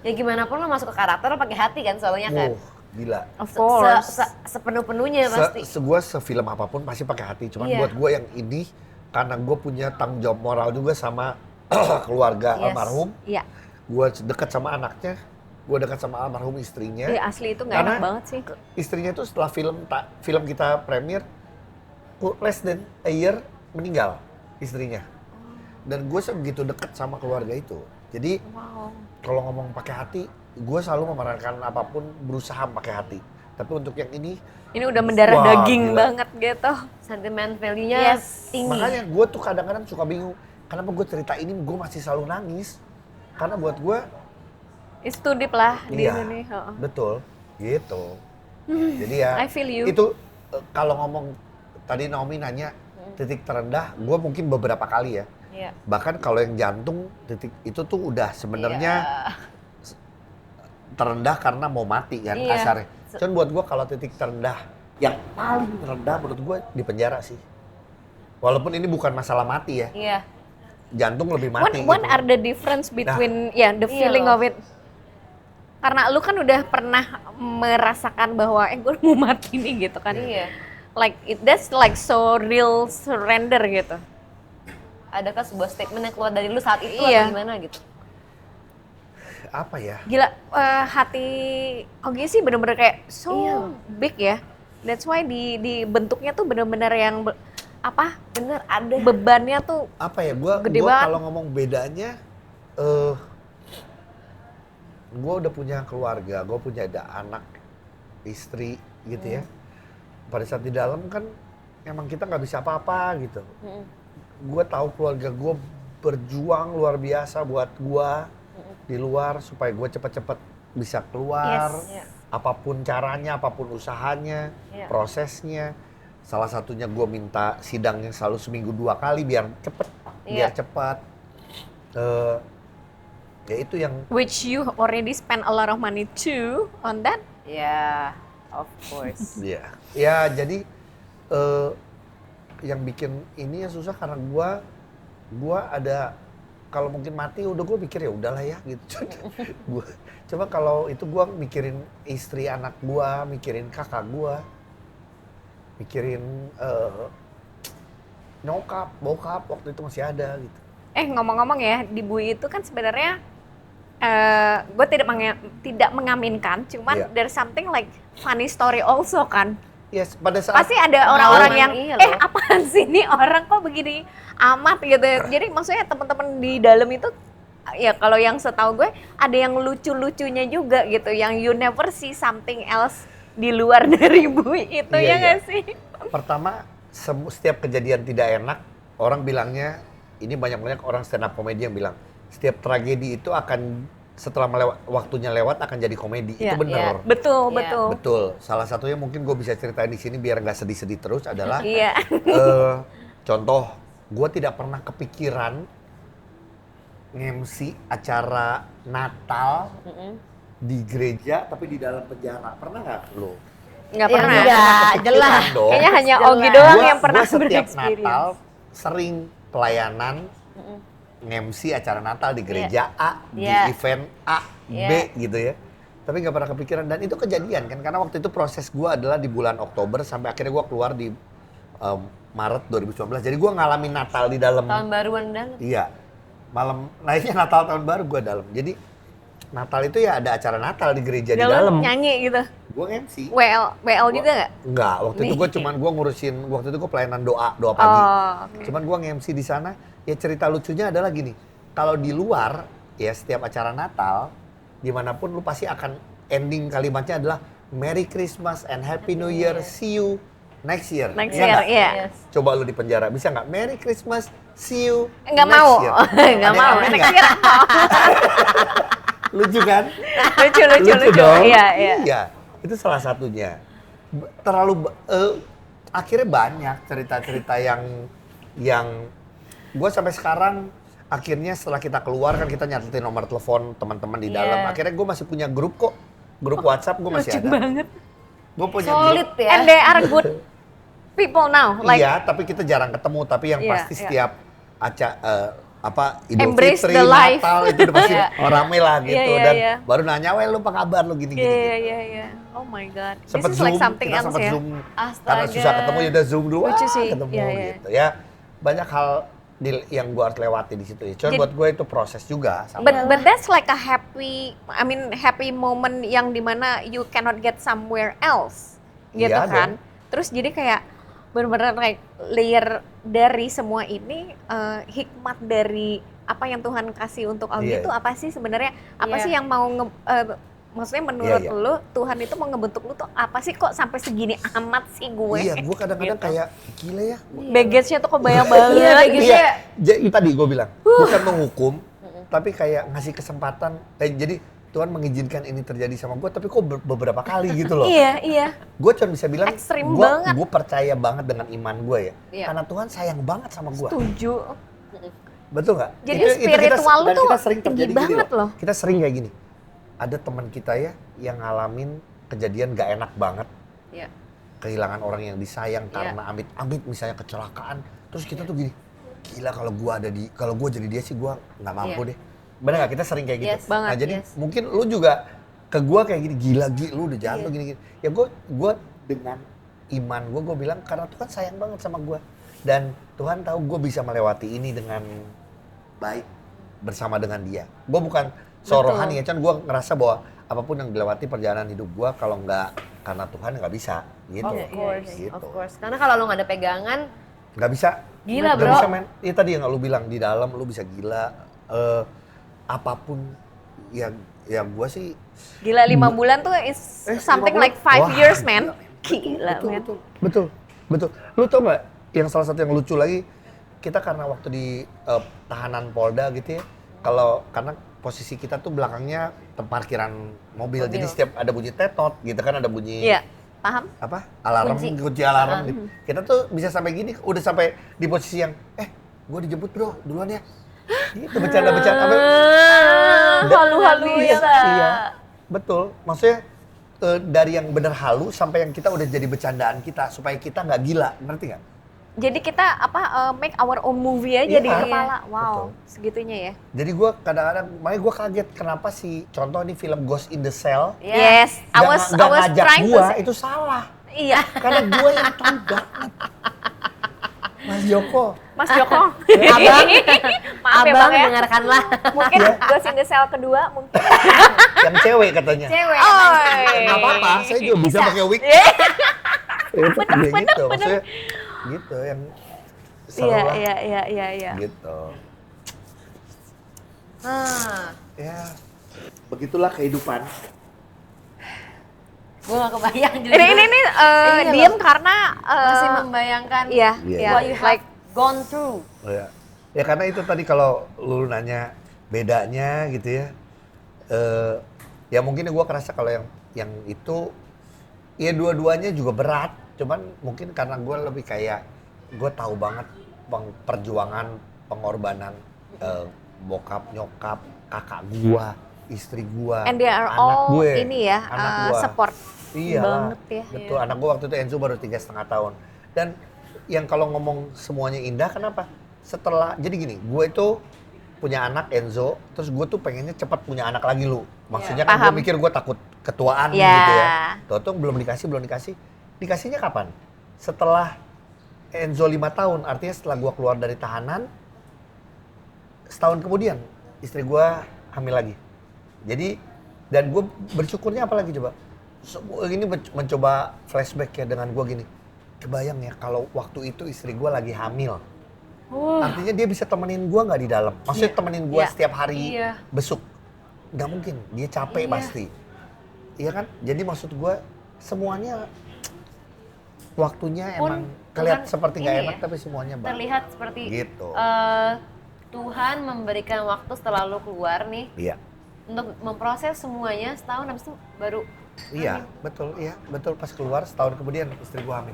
Ya gimana pun lo masuk ke karakter lo pakai hati kan soalnya kan. Gila. Of course. Sepenuh-penuhnya pasti. Gue sefilm apapun pasti pakai hati. Cuman Iya. buat gue yang ini, karena gue punya tanggung jawab moral juga sama keluarga Yes. almarhum. Iya. Gue dekat sama anaknya, gue dekat sama almarhum istrinya. Iya, asli itu nggak Karena enak banget sih. Istrinya tuh setelah film kita premier, less than a year meninggal istrinya. Dan gue sebegitu dekat sama keluarga itu. Jadi Wow. kalau ngomong pakai hati, gue selalu memerankan apapun berusaha pakai hati. Tapi untuk yang ini, Ini udah mendarah Wah, daging gila. banget gitu. Sentimen value-nya Yes. tinggi. makanya gue tuh kadang-kadang suka bingung. Kenapa gue cerita ini gue masih selalu nangis? Karena buat gue, It's too deep lah di iya, sini. Heeh. betul, gitu. Jadi ya, I feel you. itu kalau ngomong, tadi Naomi nanya titik terendah, gue mungkin beberapa kali ya. Iya. Bahkan kalau yang jantung, titik itu tuh udah sebenarnya terendah karena mau mati kan Iya. kasarnya. Cuman buat gue kalau titik terendah, yang paling rendah menurut gue di penjara sih. Walaupun ini bukan masalah mati ya. Iya. jantung lebih mati. What gitu. are the difference between the Iya feeling loh. of it? Karena lu kan udah pernah merasakan bahwa gue mau mati nih gitu kan. Iya. Like that's like so real surrender gitu. Adakah sebuah statement yang keluar dari lu saat itu Iya. atau gimana gitu? Apa ya? Gila, hati Ogi sih bener-bener kayak so Iya. big ya. That's why di bentuknya tuh bener-bener yang Bener ada. bebannya tuh Apa ya? Gua Gede banget. kalau ngomong bedanya, gua udah punya keluarga, gua punya ada anak, istri gitu ya. Pada saat di dalam kan emang kita nggak bisa apa-apa gitu. Gua tahu keluarga gua berjuang luar biasa buat gua di luar supaya gua cepet-cepet bisa keluar. Yes. Iya. Apapun caranya, apapun usahanya, Iya. prosesnya. Salah satunya gue minta sidangnya selalu seminggu 2 kali biar cepet, biar Iya. cepat. Ya itu yang which you already spend a lot of money too on that. Ya, of course. ya jadi yang bikin ini ya susah karena gua ada kalau mungkin mati udah gue pikir ya udahlah ya gitu. Gua coba kalau itu gua mikirin istri anak gua, mikirin kakak gua, mikirin nyokap, bokap waktu itu masih ada gitu. Ngomong-ngomong ya, di Bui itu kan sebenarnya gue tidak mengaminkan, cuman Iya. there's something like funny story also kan. Yes, pada saat Pasti ada orang-orang yang Iya loh. apaan sih ini orang kok begini amat gitu. Jadi maksudnya teman-teman di dalam itu ya kalau yang setahu gue ada yang lucu-lucunya juga gitu, yang you never see something else di luar dari Bui itu. Iya, ya iya. nggak sih? pertama setiap kejadian tidak enak orang bilangnya ini banyak orang stand up comedy yang bilang setiap tragedi itu akan setelah waktunya lewat akan jadi komedi. Iya, Itu benar. Betul, Iya. betul. Betul. Salah satunya mungkin gue bisa ceritain di sini biar nggak sedih-sedih terus adalah Iya. contoh gue tidak pernah kepikiran nge-MC acara Natal di gereja tapi di dalam penjara. Pernah nggak lo? Nggak Ya, pernah. enggak, jelas. dong. Kayaknya hanya Jelas. Ogi doang Gua- yang pernah gua setiap berexperience. Natal sering pelayanan nge-MC acara Natal di gereja A, di Iya. event A, Iya. B gitu ya. Tapi nggak pernah kepikiran dan itu kejadian kan karena waktu itu proses gua adalah di bulan Oktober sampai akhirnya gua keluar di Maret 2019. Jadi gua ngalamin Natal di dalam. Tahun baruan dalam. Iya. Malam naiknya Natal tahun baru gua dalam. Jadi Natal itu ya ada acara Natal di gereja di Ya, lu dalam. nyanyi gitu. Gua MC. WL juga nggak? Enggak, waktu itu Nih. gua ngurusin waktu itu gua pelayanan doa pagi. Oh, oke. Cuman gua nge-MC di sana, ya cerita lucunya adalah gini. Kalau di luar, ya setiap acara Natal, dimanapun lu pasti akan ending kalimatnya adalah Merry Christmas and Happy New Year, see you next year. Next Iya year, nggak? iya. Yes. Coba lu di penjara, bisa nggak? Merry Christmas, see you Nggak next mau, year. nggak Ada mau. yang amin Next nggak? year mau. Lucu kan? Lucu. dong. Iya, iya. Iya, itu salah satunya. Akhirnya banyak cerita-cerita yang gue sampai sekarang akhirnya setelah kita keluar kan kita nyatetin nomor telepon teman-teman di dalam. Iya. Akhirnya gue masih punya grup kok, grup WhatsApp gue masih Lucu ada. banget. Gue punya Solid grup. ya. And they are good people now. Like, Iya, tapi kita jarang ketemu. Tapi yang Iya, pasti iya. setiap Idul Embrace Fitri, the life. Natal itu udah pasti Iya. rame lah gitu. Iya, iya, Dan iya. baru nanya, "Wel lu apa kabar lu gini-gini?" iya. Oh my god. Sempet This is like Zoom, something kita else sempet ya. Zoom Astaga. karena susah ketemu ya udah Zoom dulu, Lucu sih, ketemu iya, iya. gitu ya. Banyak hal yang gue harus lewati di situ ya. Cuman Jadi- buat gue itu proses juga. Sama. But that's like a happy moment yang dimana you cannot get somewhere else, gitu Iya kan? Terus jadi kayak benar-benar like layer dari semua ini, hikmat dari apa yang Tuhan kasih untuk Augie Iya, itu iya. apa sih sebenarnya? Apa Iya. sih yang mau maksudnya menurut Iya, iya. lu Tuhan itu mau ngebentuk lu tuh apa sih kok sampai segini amat sih gue? Iya, gue kadang-kadang Gitu. kayak gila ya. Baggage-nya tuh kebayang banget. Iya, baggage-nya. Iya, jadi tadi gue bilang bukan menghukum, tapi kayak ngasih kesempatan. Jadi Tuhan mengizinkan ini terjadi sama gue, tapi kok beberapa kali gitu loh. Iya. Gue cuma bisa bilang, Ekstrim banget. gue percaya banget dengan iman gue ya. Iya. Karena Tuhan sayang banget sama gue. Setuju. Betul nggak? Jadi spiritual lu dan tuh kita sering tinggi terjadi gini banget loh. Kita sering kayak gini. Ada teman kita ya yang ngalamin kejadian gak enak banget. Iya. Kehilangan orang yang disayang Iya. karena amit-amit misalnya kecelakaan. Terus kita tuh gini, gila kalau gue jadi dia sih gue nggak mampu deh. Bener nggak, kita sering kayak gitu. Yes, banget, Nah jadi yes. mungkin lu juga ke gue kayak gini, gila lu udah jatuh gini-gini. Ya gue dengan iman gue bilang karena Tuhan sayang banget sama gue. Dan Tuhan tahu gue bisa melewati ini dengan baik bersama dengan dia. Gue bukan rohani ya, cuman gue ngerasa bahwa apapun yang dilewati perjalanan hidup gue kalau nggak karena Tuhan nggak bisa gitu. Of course, Gitu. of course. Karena kalau lo nggak ada pegangan, Nggak bisa. Gila, Nggak bro. bisa, men. Itu tadi yang lu bilang di dalam lu bisa gila. Apapun yang gue sih Gila 5 bulan tuh is something 5 like bulan? 5 Wah, years, man. gila, Gila, man. betul. Lu tau nggak yang salah satu yang lucu lagi, kita karena waktu di tahanan Polda gitu ya, karena posisi kita tuh belakangnya parkiran mobil, jadi setiap ada bunyi tetot gitu kan, ada bunyi Iya, paham? apa alarm, kunci alarm gitu. Kita tuh bisa sampai gini, udah sampai di posisi yang gue dijemput bro duluan ya, gitu bercanda-bercanda apa Halu-halu ya. iya betul, maksudnya dari yang bener halu sampai yang kita udah jadi bercandaan kita supaya kita nggak gila, ngerti nggak? Jadi kita make our own movie aja Iya. di kepala. Wow, Betul. segitunya ya. Jadi gue kadang-kadang, makanya gue kaget kenapa sih contoh ini film Ghost in the Shell Yes, I was ngajak trying to gue say. itu salah, Iya, karena gue yang tahu banget. Mas Joko, Mas Joko. abang, Maaf ya abang Bang ya. dengarkanlah. Mungkin Ghost in the Shell kedua mungkin. yang cewek katanya. Cewek. Oh, Nggak apa-apa, saya juga bisa pakai wig. Bener, Gitu, bener. maksudnya gitu yang seru Iya, lah. iya. Gitu. Ya, begitulah kehidupan. Gue gak kebayang juga. Ini Iya diem loh. karena Masih membayangkan iya, Iya. iya, what you have like gone through. Oh ya. Ya karena itu tadi kalau lu nanya bedanya gitu ya. Ya mungkin gua kerasa kalau yang itu ya dua-duanya juga berat. Cuman mungkin karena gua lebih kayak gua tahu banget perjuangan, pengorbanan bokap, nyokap, kakak gua, istri gua, and they are anak all gue, ini ya anak gua. support Iya banget ya. betul. Anak gue waktu itu Enzo baru 3,5 tahun. Dan yang kalau ngomong semuanya indah, kenapa? Setelah, jadi gini, gue itu punya anak Enzo, terus gue tuh pengennya cepat punya anak lagi lu. Maksudnya kan gue Paham. mikir gue takut ketuaan Iya. gitu ya. Tuh belum dikasih. Dikasihnya kapan? Setelah Enzo 5 tahun, artinya setelah gue keluar dari tahanan, setahun kemudian istri gue hamil lagi. Jadi, dan gue bersyukurnya apa lagi coba? Ini mencoba flashback ya dengan gue gini. Kebayang ya kalau waktu itu istri gue lagi hamil. Artinya dia bisa temenin gue nggak di dalam? Maksudnya temenin gue Iya. setiap hari Iya. besuk? Nggak mungkin, dia capek Iya. pasti. Iya kan? Jadi maksud gue semuanya waktunya Pun emang kelihatan Tuhan seperti nggak ini enak ya, tapi semuanya baik. Terlihat seperti Gitu. Tuhan memberikan waktu setelah lu keluar nih Iya. untuk memproses semuanya, setahun habis itu baru Iya, betul pas keluar setahun kemudian istri gua hamil.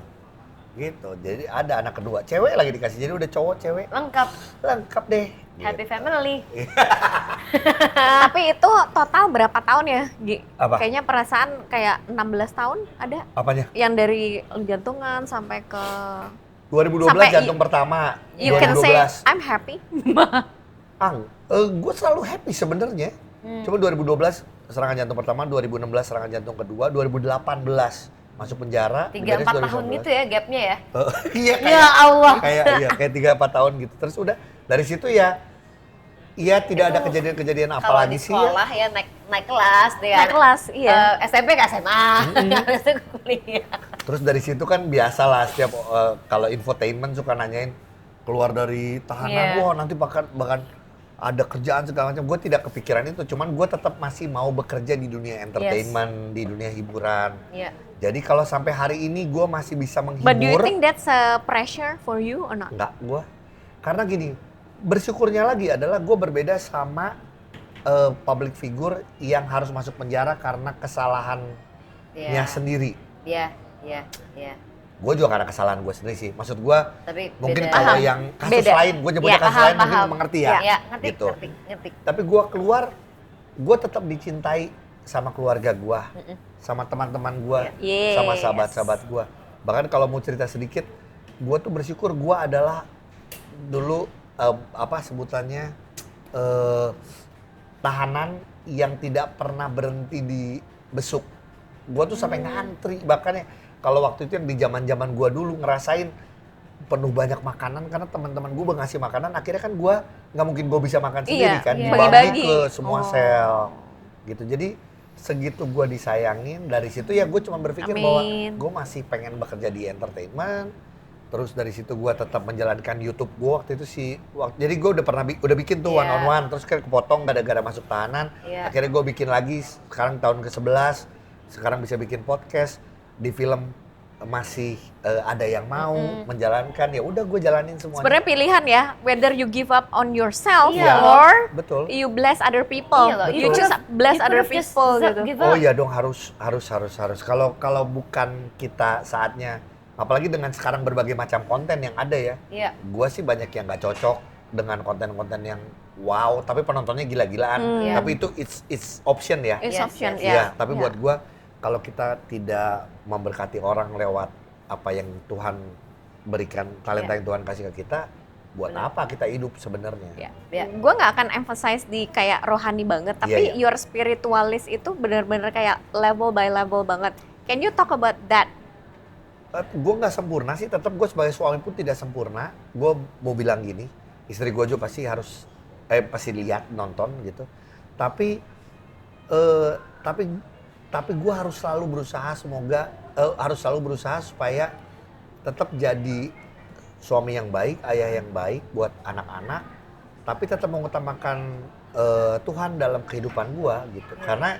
Gitu. Jadi ada anak kedua, cewek lagi dikasih. Jadi udah cowok, cewek, lengkap. lengkap deh. Happy Gitu. family. Tapi itu total berapa tahun ya, Gi? Apa? Kayaknya perasaan kayak 16 tahun ada Apanya? yang dari jantungan sampai ke 2012 Sampai jantung pertama. you can say 2012. I'm happy. Gue selalu happy sebenarnya. Cuma 2012 serangan jantung pertama, 2016 serangan jantung kedua, 2018 masuk penjara. 3-4 beres tahun 2019. gitu ya gapnya ya. Iya Ya Allah. kayak 3-4 tahun gitu. Terus udah dari situ ya tidak ada kejadian-kejadian apa Kalau lagi di sih ya. sekolah ya naik kelas deh. Naik kelas, iya. SMP ke SMA. Habis itu kuliah. Terus dari situ kan biasa lah setiap kalau infotainment suka nanyain keluar dari tahanan, Iya. wah nanti bahkan ada kerjaan segala macam. Gue tidak kepikiran itu, cuman gue tetap masih mau bekerja di dunia entertainment, di dunia hiburan. Iya. Jadi kalau sampai hari ini gue masih bisa menghibur, But do you think that's a pressure for you or not? enggak gue. Karena gini, bersyukurnya lagi adalah gue berbeda sama public figure yang harus masuk penjara karena kesalahannya Iya. sendiri. Iya. Gue juga karena kesalahan gue sendiri sih. Maksud gue Tapi mungkin beda. kalau Paham. yang kasus Beda. lain, gue nyebutnya Ya, kasus paham, lain mungkin paham. mengerti ya. Ya, ngerti, Gitu. ngerti. Tapi gue keluar, gue tetap dicintai sama keluarga gue, sama teman-teman gue, Yes. sama sahabat-sahabat gue. Bahkan kalau mau cerita sedikit, gue tuh bersyukur gue adalah dulu apa sebutannya, tahanan yang tidak pernah berhenti di besuk. Gua tuh sampai ngantri, bahkan ya kalau waktu itu yang di zaman-zaman gua dulu ngerasain penuh banyak makanan karena teman-teman gua ngasih makanan, akhirnya kan gua nggak mungkin gua bisa makan sendiri kan, iya. dibagi Bagi-bagi. ke semua sel gitu. Jadi segitu gua disayangin, dari situ ya gue cuma berpikir bahwa Amin. gue masih pengen bekerja di entertainment. Terus dari situ gue tetap menjalankan YouTube gue waktu itu jadi gue udah bikin tuh Iya. one on one, terus kayak kepotong gara-gara masuk tahanan. Iya. Akhirnya gue bikin lagi sekarang tahun ke-11, sekarang bisa bikin podcast, di film masih ada yang mau menjalankan, ya udah gue jalanin semuanya. Sebenarnya pilihan ya, whether you give up on yourself Iya. or Betul. you bless other people. Iya loh, You betul. choose bless You other could've just people gitu. give Oh up. iya dong, harus. Kalau bukan kita saatnya, apalagi dengan sekarang berbagai macam konten yang ada ya. Iya. Gua sih banyak yang nggak cocok dengan konten-konten yang wow, tapi penontonnya gila-gilaan. Iya. Tapi itu it's option ya. It's Yes, option, yes. ya. Iya, tapi buat gua kalau kita tidak memberkati orang lewat apa yang Tuhan berikan, talenta yang Tuhan kasih ke kita, buat Benar. apa kita hidup sebenarnya? Ya. Iya. Gue nggak akan emphasize di kayak rohani banget, tapi Iya. your spiritualis itu benar-benar kayak level by level banget. Can you talk about that? Gue nggak sempurna sih, tetap gue sebagai suami pun tidak sempurna. Gue mau bilang gini, istri gue juga pasti lihat, nonton gitu. Tapi gue harus selalu berusaha supaya tetap jadi suami yang baik, ayah yang baik buat anak-anak, tapi tetap mengutamakan Tuhan dalam kehidupan gue gitu. Karena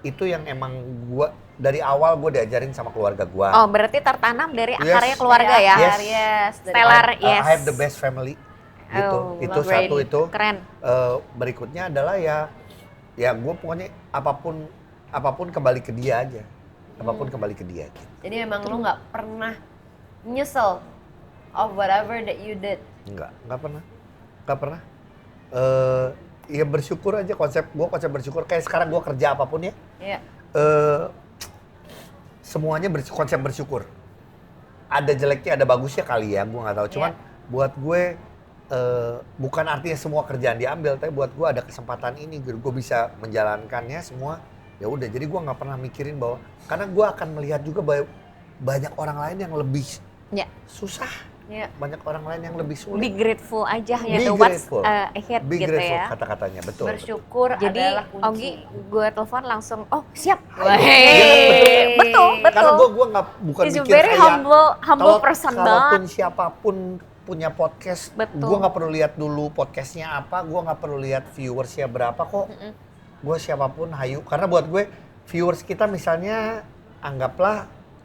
itu yang emang gue dari awal gue diajarin sama keluarga gue. Oh, berarti tertanam dari Yes. akarnya keluarga ya? Yes. Yes. dari- Stellar, I yes. have the best family gitu. Oh, Itu love satu it. itu. Keren. Berikutnya adalah ya gue pokoknya apapun kembali ke dia aja. Apapun kembali ke dia gitu. Jadi memang lu nggak pernah nyesel of whatever that you did. Enggak pernah. Ya bersyukur aja, konsep bersyukur. Kayak sekarang gue kerja apapun ya, Iya. semuanya konsep bersyukur. Ada jeleknya, ada bagusnya kali ya, gue nggak tahu. Cuman buat gue bukan artinya semua kerjaan diambil, tapi buat gue ada kesempatan ini, gue bisa menjalankannya semua. Ya udah, jadi gue nggak pernah mikirin bahwa, karena gue akan melihat juga banyak orang lain yang lebih Ya. susah, Iya. banyak orang lain yang lebih Be sulit. grateful aja Be gitu. What's grateful. ahead Be gitu grateful ya. kata-katanya, betul. Bersyukur Jadi adalah kunci. Ogi gue telepon langsung, oh siap. Wey. Betul. Karena gue nggak bukan He's a mikir very kayak humble person kalaupun banget. siapapun punya podcast, Betul. gue nggak perlu lihat dulu podcastnya apa, gue nggak perlu lihat viewersnya berapa kok. Gue siapapun hayu, karena buat gue viewers kita misalnya anggaplah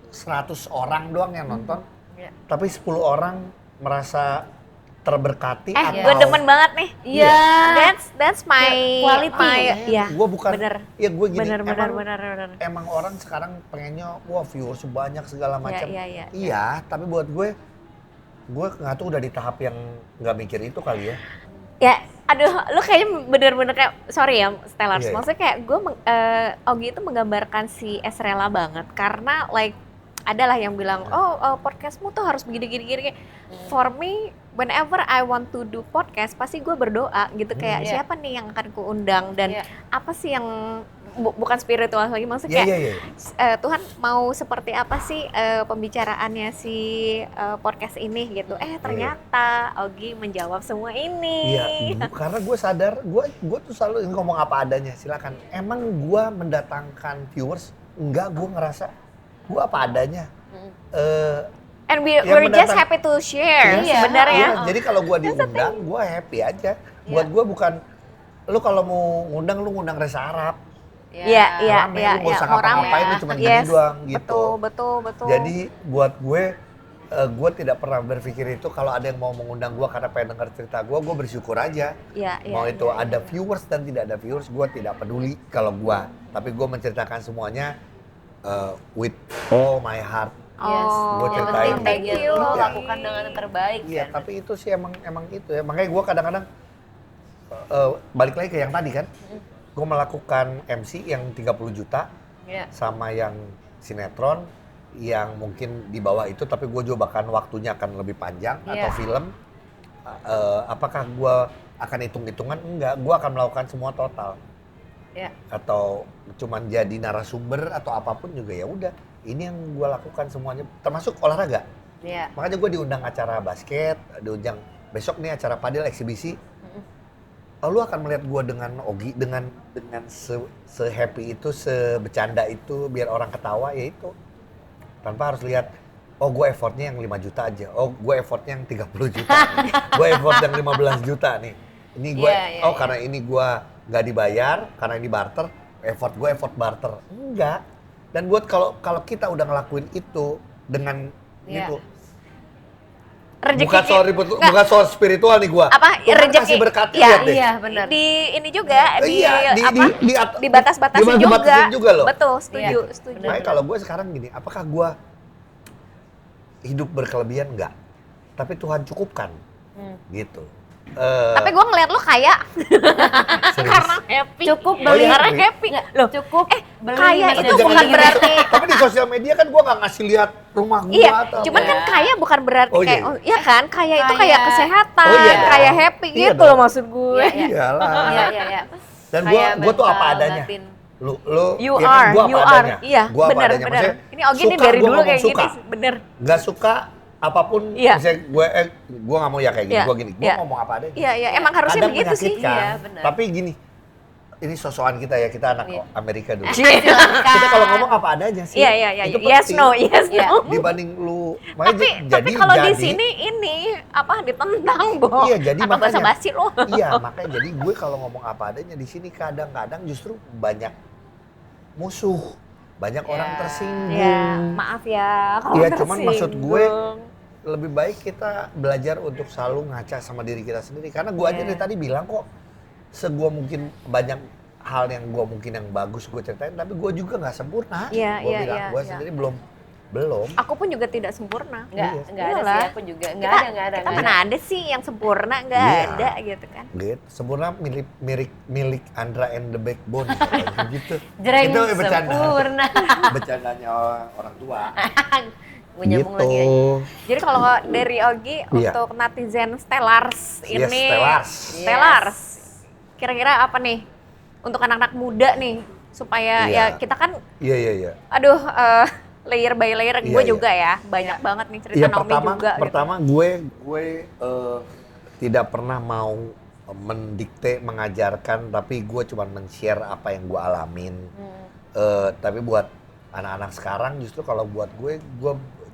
100 orang doang yang nonton, Iya. tapi 10 orang merasa terberkati Gue demen banget nih. Iya. That's my Quality. ya. Gue bukan, Bener. ya gue gini, Bener. emang orang sekarang pengennya wah viewers banyak segala macam. Iya. Iya, tapi buat gue nggak tuh udah di tahap yang nggak mikir itu kali ya. Ya, aduh, lu kayaknya bener-bener kayak, sorry ya, Stellars. Iya, iya. Maksudnya kayak Ogi itu menggambarkan si Esrela banget. Karena like, adalah yang bilang, podcastmu tuh harus begini-gini. For me, whenever I want to do podcast, pasti gue berdoa gitu. Kayak Iya. siapa nih yang akan kuundang dan Iya. apa sih yang, bukan spiritual lagi, maksudnya Iya, kayak, iya. Tuhan mau seperti apa sih pembicaraannya si podcast ini gitu. Ternyata Ogi menjawab semua ini. Iya, karena gue sadar, gue tuh selalu ngomong apa adanya, silakan. Emang gue mendatangkan viewers? Enggak, gue ngerasa gue apa adanya. And Yang we're just mendatang- happy to share Iya. sebenarnya. Iya, jadi kalau gue diundang, gue happy aja. Buat gue bukan, lu kalau mau ngundang, lu ngundang Reza Arab. Iya, Rame, lu nggak usah mau rame. ngapa-ngapain, lu cuma gini Yes, doang gitu. Betul. Jadi buat gue tidak pernah berpikir itu kalau ada yang mau mengundang gue karena pengen denger cerita gue bersyukur aja. Iya, Mau itu iya. ada viewers dan tidak ada viewers, gue tidak peduli kalau gue. Tapi gue menceritakan semuanya with all my heart. Yes. Oh, Gua Yang ceritain. penting thank bagian you. lo lakukan dengan yang terbaik. Iya, kan? tapi itu sih emang itu ya. Makanya gue kadang-kadang balik lagi ke yang tadi kan. Gue melakukan MC yang 30 juta Iya. sama yang sinetron yang mungkin di bawah itu, tapi gue juga bahkan waktunya akan lebih panjang, Iya. atau film apakah gue akan hitung-hitungan? Enggak, gue akan melakukan semua total. Ya. Atau cuman jadi narasumber atau apapun juga ya udah. Ini yang gue lakukan semuanya, termasuk olahraga. Iya. Makanya gue diundang acara basket, diundang besok nih acara padel eksibisi. Lu akan melihat gue dengan Ogi dengan se-happy itu, sebecanda itu, biar orang ketawa ya itu. Tanpa harus lihat, oh gue effortnya yang 5 juta aja, oh gue effortnya yang 30 juta, gue effort yang 15 juta nih. Ini gue, karena ini gue nggak dibayar, karena ini barter, gue effort barter. Enggak. Dan buat kalau kita udah ngelakuin itu dengan gitu, Rezeki bukan soal spiritual nih gua. Apa Tuhan rezeki? kasih berkat, Iya, lihat deh. Iya, benar. Di ini juga Di dibatas-batasin dibatasin juga loh. Betul, setuju, Iya, setuju. Makanya kalau gue sekarang gini, apakah gue hidup berkelebihan? Enggak. Tapi Tuhan cukupkan. Gitu. Tapi gue ngeliat lu kaya karena happy. Cukup Oh, beli iya, karena happy. happy. Loh, cukup beli kaya maksudnya itu jangan bukan gini. berarti Tapi di sosial media kan gue nggak ngasih lihat rumah gue iya, atau cuman apa. kan kaya bukan berarti Oh, iya. kayak ya kan, kaya itu Kaya. kayak kesehatan, Oh, iya dong. kaya happy Iya gitu dong. loh maksud gue. Iya, Iyalah. Iya. Dan Kayak gue tuh apa mental, adanya. batin. Lu You ya kan, are, gua apa you are. adanya. Iya, Gua apa bener, adanya. bener. Maksudnya, Ini Ogi nih suka, dari gua dulu ngomong kayak suka. gini, bener. Gak suka apapun, Iya. misalnya gue gak mau ya kayak gini, Iya. gue gini, gue Iya. ngomong apa adanya. Iya, emang harusnya Kadang begitu sih. menyakitkan, Iya, benar. tapi gini, ini sosokan kita ya, kita anak Iya. Amerika dulu. Silakan. Kita kalau ngomong apa adanya sih. Iya, Itu yes penting. no, yes Iya. no. Dibanding lu, makanya Tapi kalau di sini ini apa ditentang, Bo. Iya, jadi atau makanya. basa-basi lo. Iya, makanya jadi gue kalau ngomong apa adanya di sini kadang-kadang justru banyak musuh, banyak orang tersinggung. Iya, maaf ya kalau Iya, cuman maksud gue tersinggung. lebih baik kita belajar untuk selalu ngaca sama diri kita sendiri. Karena gue aja Iya. dari tadi bilang kok, segua mungkin banyak hal yang gue mungkin yang bagus gue ceritain, tapi gue juga nggak sempurna. Iya, Gue iya, bilang, iya, gue iya. sendiri belum. Aku pun juga tidak sempurna. Enggak ada Iyalah. sih aku juga. Enggak Kita, ada. kita mana ada sih yang sempurna, nggak Iya. ada gitu kan. Gitu. Sempurna milik Andra and the Backbone gitu. Jreng Itu bercanda. sempurna. Bercandanya orang tua. Gue nyambung Gitu. lagi aja. Jadi kalau dari Ogi Iya. untuk netizen Stellars Yes, ini Stellars. Stellars. Kira-kira apa nih untuk anak-anak muda nih supaya Iya. ya kita kan Iya. aduh layer by layer Iya, gue iya. juga ya banyak banget nih cerita Iya, Naomi juga pertama gue tidak pernah mau mendikte, mengajarkan, tapi gue cuma men-share apa yang gue alamin. Tapi buat anak-anak sekarang justru kalau buat gue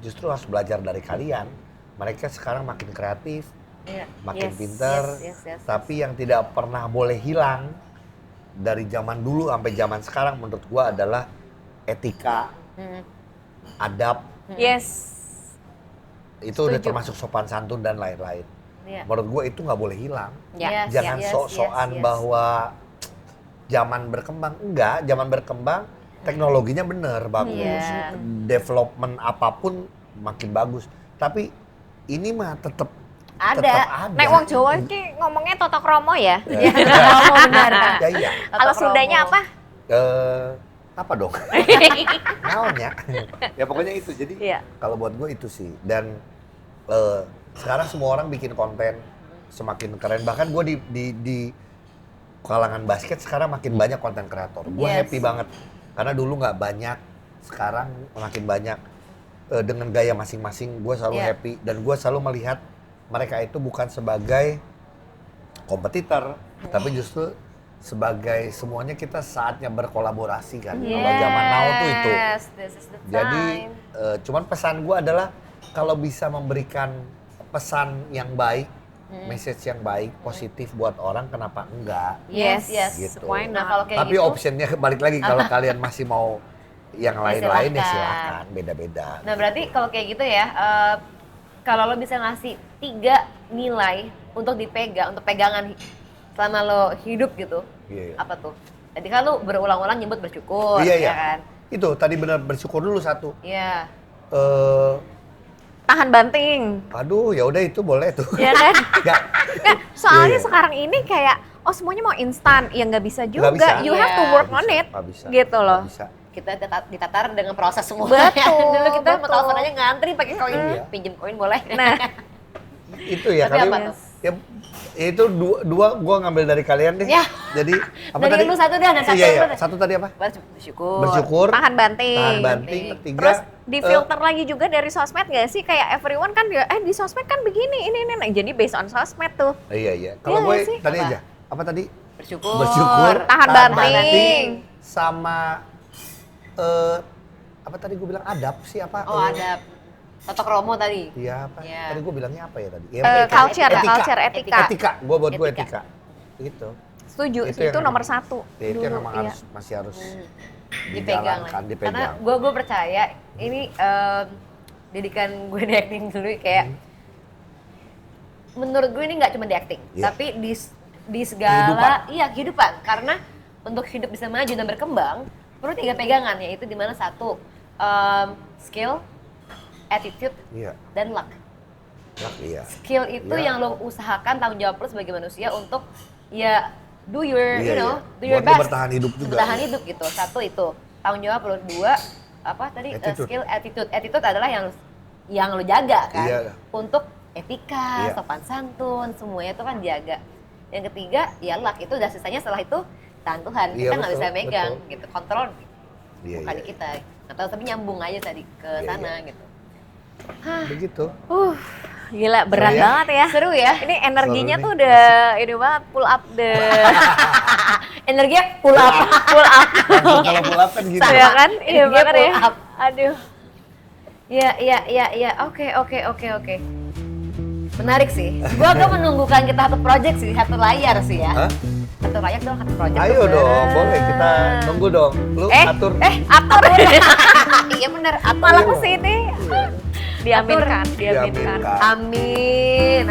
justru harus belajar dari kalian. Mereka sekarang makin kreatif, Iya. makin Yes, pinter, yes. tapi yang tidak pernah boleh hilang dari zaman dulu sampai zaman sekarang menurut gue adalah etika, adab, yes itu udah Setuju. termasuk sopan santun dan lain-lain. Iya. Menurut gue itu nggak boleh hilang. ya Yes, Jangan yes, sok-sokan yes. bahwa zaman berkembang. Enggak, zaman berkembang, teknologinya bener, bagus. Iya. Development apapun makin bagus. Tapi ini mah tetap Ada. nek wong Jawa ki ngomongnya totok romo ya Oh, benar. Ya iya. kalau Sundanya apa Apa dong? Naonnya. Ya pokoknya itu. Jadi Iya. kalau buat gue itu sih. Dan sekarang semua orang bikin konten semakin keren. Bahkan gue di kalangan basket sekarang makin banyak konten kreator. Gue Yes. happy banget. Karena dulu nggak banyak, sekarang makin banyak. Dengan gaya masing-masing gue selalu Iya. happy. Dan gue selalu melihat mereka itu bukan sebagai kompetitor, tapi justru sebagai semuanya kita saatnya berkolaborasi kan. Kalau zaman now tuh itu. Yes, this is the Jadi time. cuman pesan gue adalah kalau bisa memberikan pesan yang baik, message yang baik, positif buat orang, kenapa enggak? Yes. Gitu. why Nah, not? kalau kayak Tapi gitu, optionnya balik lagi kalau kalian masih mau yang lain-lain ya silahkan. silakan, beda-beda. Nah berarti kalau kayak gitu ya, kalau lo bisa ngasih 3 nilai untuk dipegang, untuk pegangan selama lo hidup gitu, Iya. apa tuh? Tadi kan lo berulang-ulang nyebut bersyukur, Iya, ya iya. kan? Itu tadi benar, bersyukur dulu satu. Iya. tahan banting Aduh, ya udah itu boleh tuh. ya kan Nggak, Nah, soalnya Iya. sekarang ini kayak semuanya mau instan ya nggak bisa juga bisa. you have to Iya. work on it nggak bisa. gitu loh Nggak bisa. Kita ditatar dengan proses semua. Betul, Dulu kita mau betul. telepon aja ngantri pakai koin, Iya. pinjem koin boleh. nah Itu ya Tapi kali. apa tuh? Ya, itu dua gua ngambil dari kalian deh. Ya. Jadi apa Dari tadi? lu satu deh, ada satu Iya, yang iya. mana? Satu tadi apa? Bersyukur. Bersyukur. Tahan banting. Tahan banting. Ketiga. Terus di filter lagi juga dari sosmed gak sih? Kayak everyone kan dia, di sosmed kan begini, ini. Nah, jadi based on sosmed tuh. Iya. Kalau Iya gue nggak sih? tadi Apa? aja. Apa tadi? Bersyukur. Tahan banting. Sama apa tadi gue bilang adab sih apa? Oh, ada Totok Romo tadi. Iya apa? Iya. Tadi gue bilangnya apa ya tadi? Ya, Culture, etika. Etika. Gue buat gue Etika. etika. Gitu. Setuju, Itu itu yang nomor 1 Ya, itu yang dulu, memang iya. masih harus Dipegang dijalankan, lah. Karena dipegang. gue percaya ini didikan gue di acting dulu kayak menurut gue ini nggak cuma di acting, Iya. tapi di segala kehidupan. Karena untuk hidup bisa maju dan berkembang perlu 3 pegangan, yaitu dimana 1 skill, attitude, Iya. dan luck. Iya. Skill itu Iya. yang lo usahakan, tanggung jawab lo sebagai manusia untuk ya do your, Iya. do your Buat lo best. bertahan hidup juga. Bertahan hidup gitu. 1 itu tanggung jawab lo. 2 apa tadi Attitude. skill, attitude. Attitude adalah yang lo jaga kan. Iya. Untuk etika, Iya. sopan santun, semuanya itu kan jaga. Yang ketiga ya luck, itu udah sisanya setelah itu tangan Tuhan. Iya, Kita nggak betul, bisa megang betul. gitu. Kontrol Iya, bukan iya. di kita. Atau tapi nyambung aja tadi ke Iya, sana iya. gitu. Begitu. Gila, berat Seru ya? banget ya. Seru ya. Ini energinya Seru tuh nih. udah ini banget, pull up Energinya pull up. pull up. Kalau pull up kan gitu. Sama. Ya kan? Iya Energinya banget ya. pull up. Aduh. Iya. Oke. Menarik sih. Gua menunggukan kita satu project sih, satu layar sih ya. Hah? Satu layar dong, satu project. Ayo dong, boleh kita nunggu dong. Lu atur. atur. Iya bener, atur. Malah Iya. kesini. Diaminkan. Diaminkan. Amin.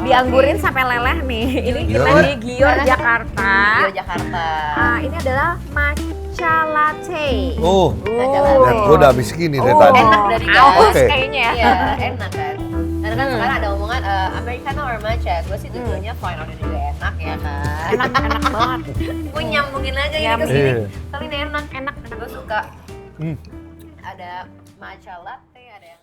Dianggurin sampai leleh nih. Ini kita Gior. di Gior, Jakarta. Gior Jakarta. Ini adalah matcha latte. Oh, Jalan. dan gue udah habis gini dari tadi. Enak dari Aus Oke. kayaknya ya. Iya, enak kan. Karena kan sekarang ada omongan Americano or matcha. Gue sih tujuannya fine order juga enak ya kan. Enak banget. Gue nyambungin aja ini ke Nyambung. sini. Iya. Tapi ini enak. Gue suka. Hmm. Ada matcha latte, ada yang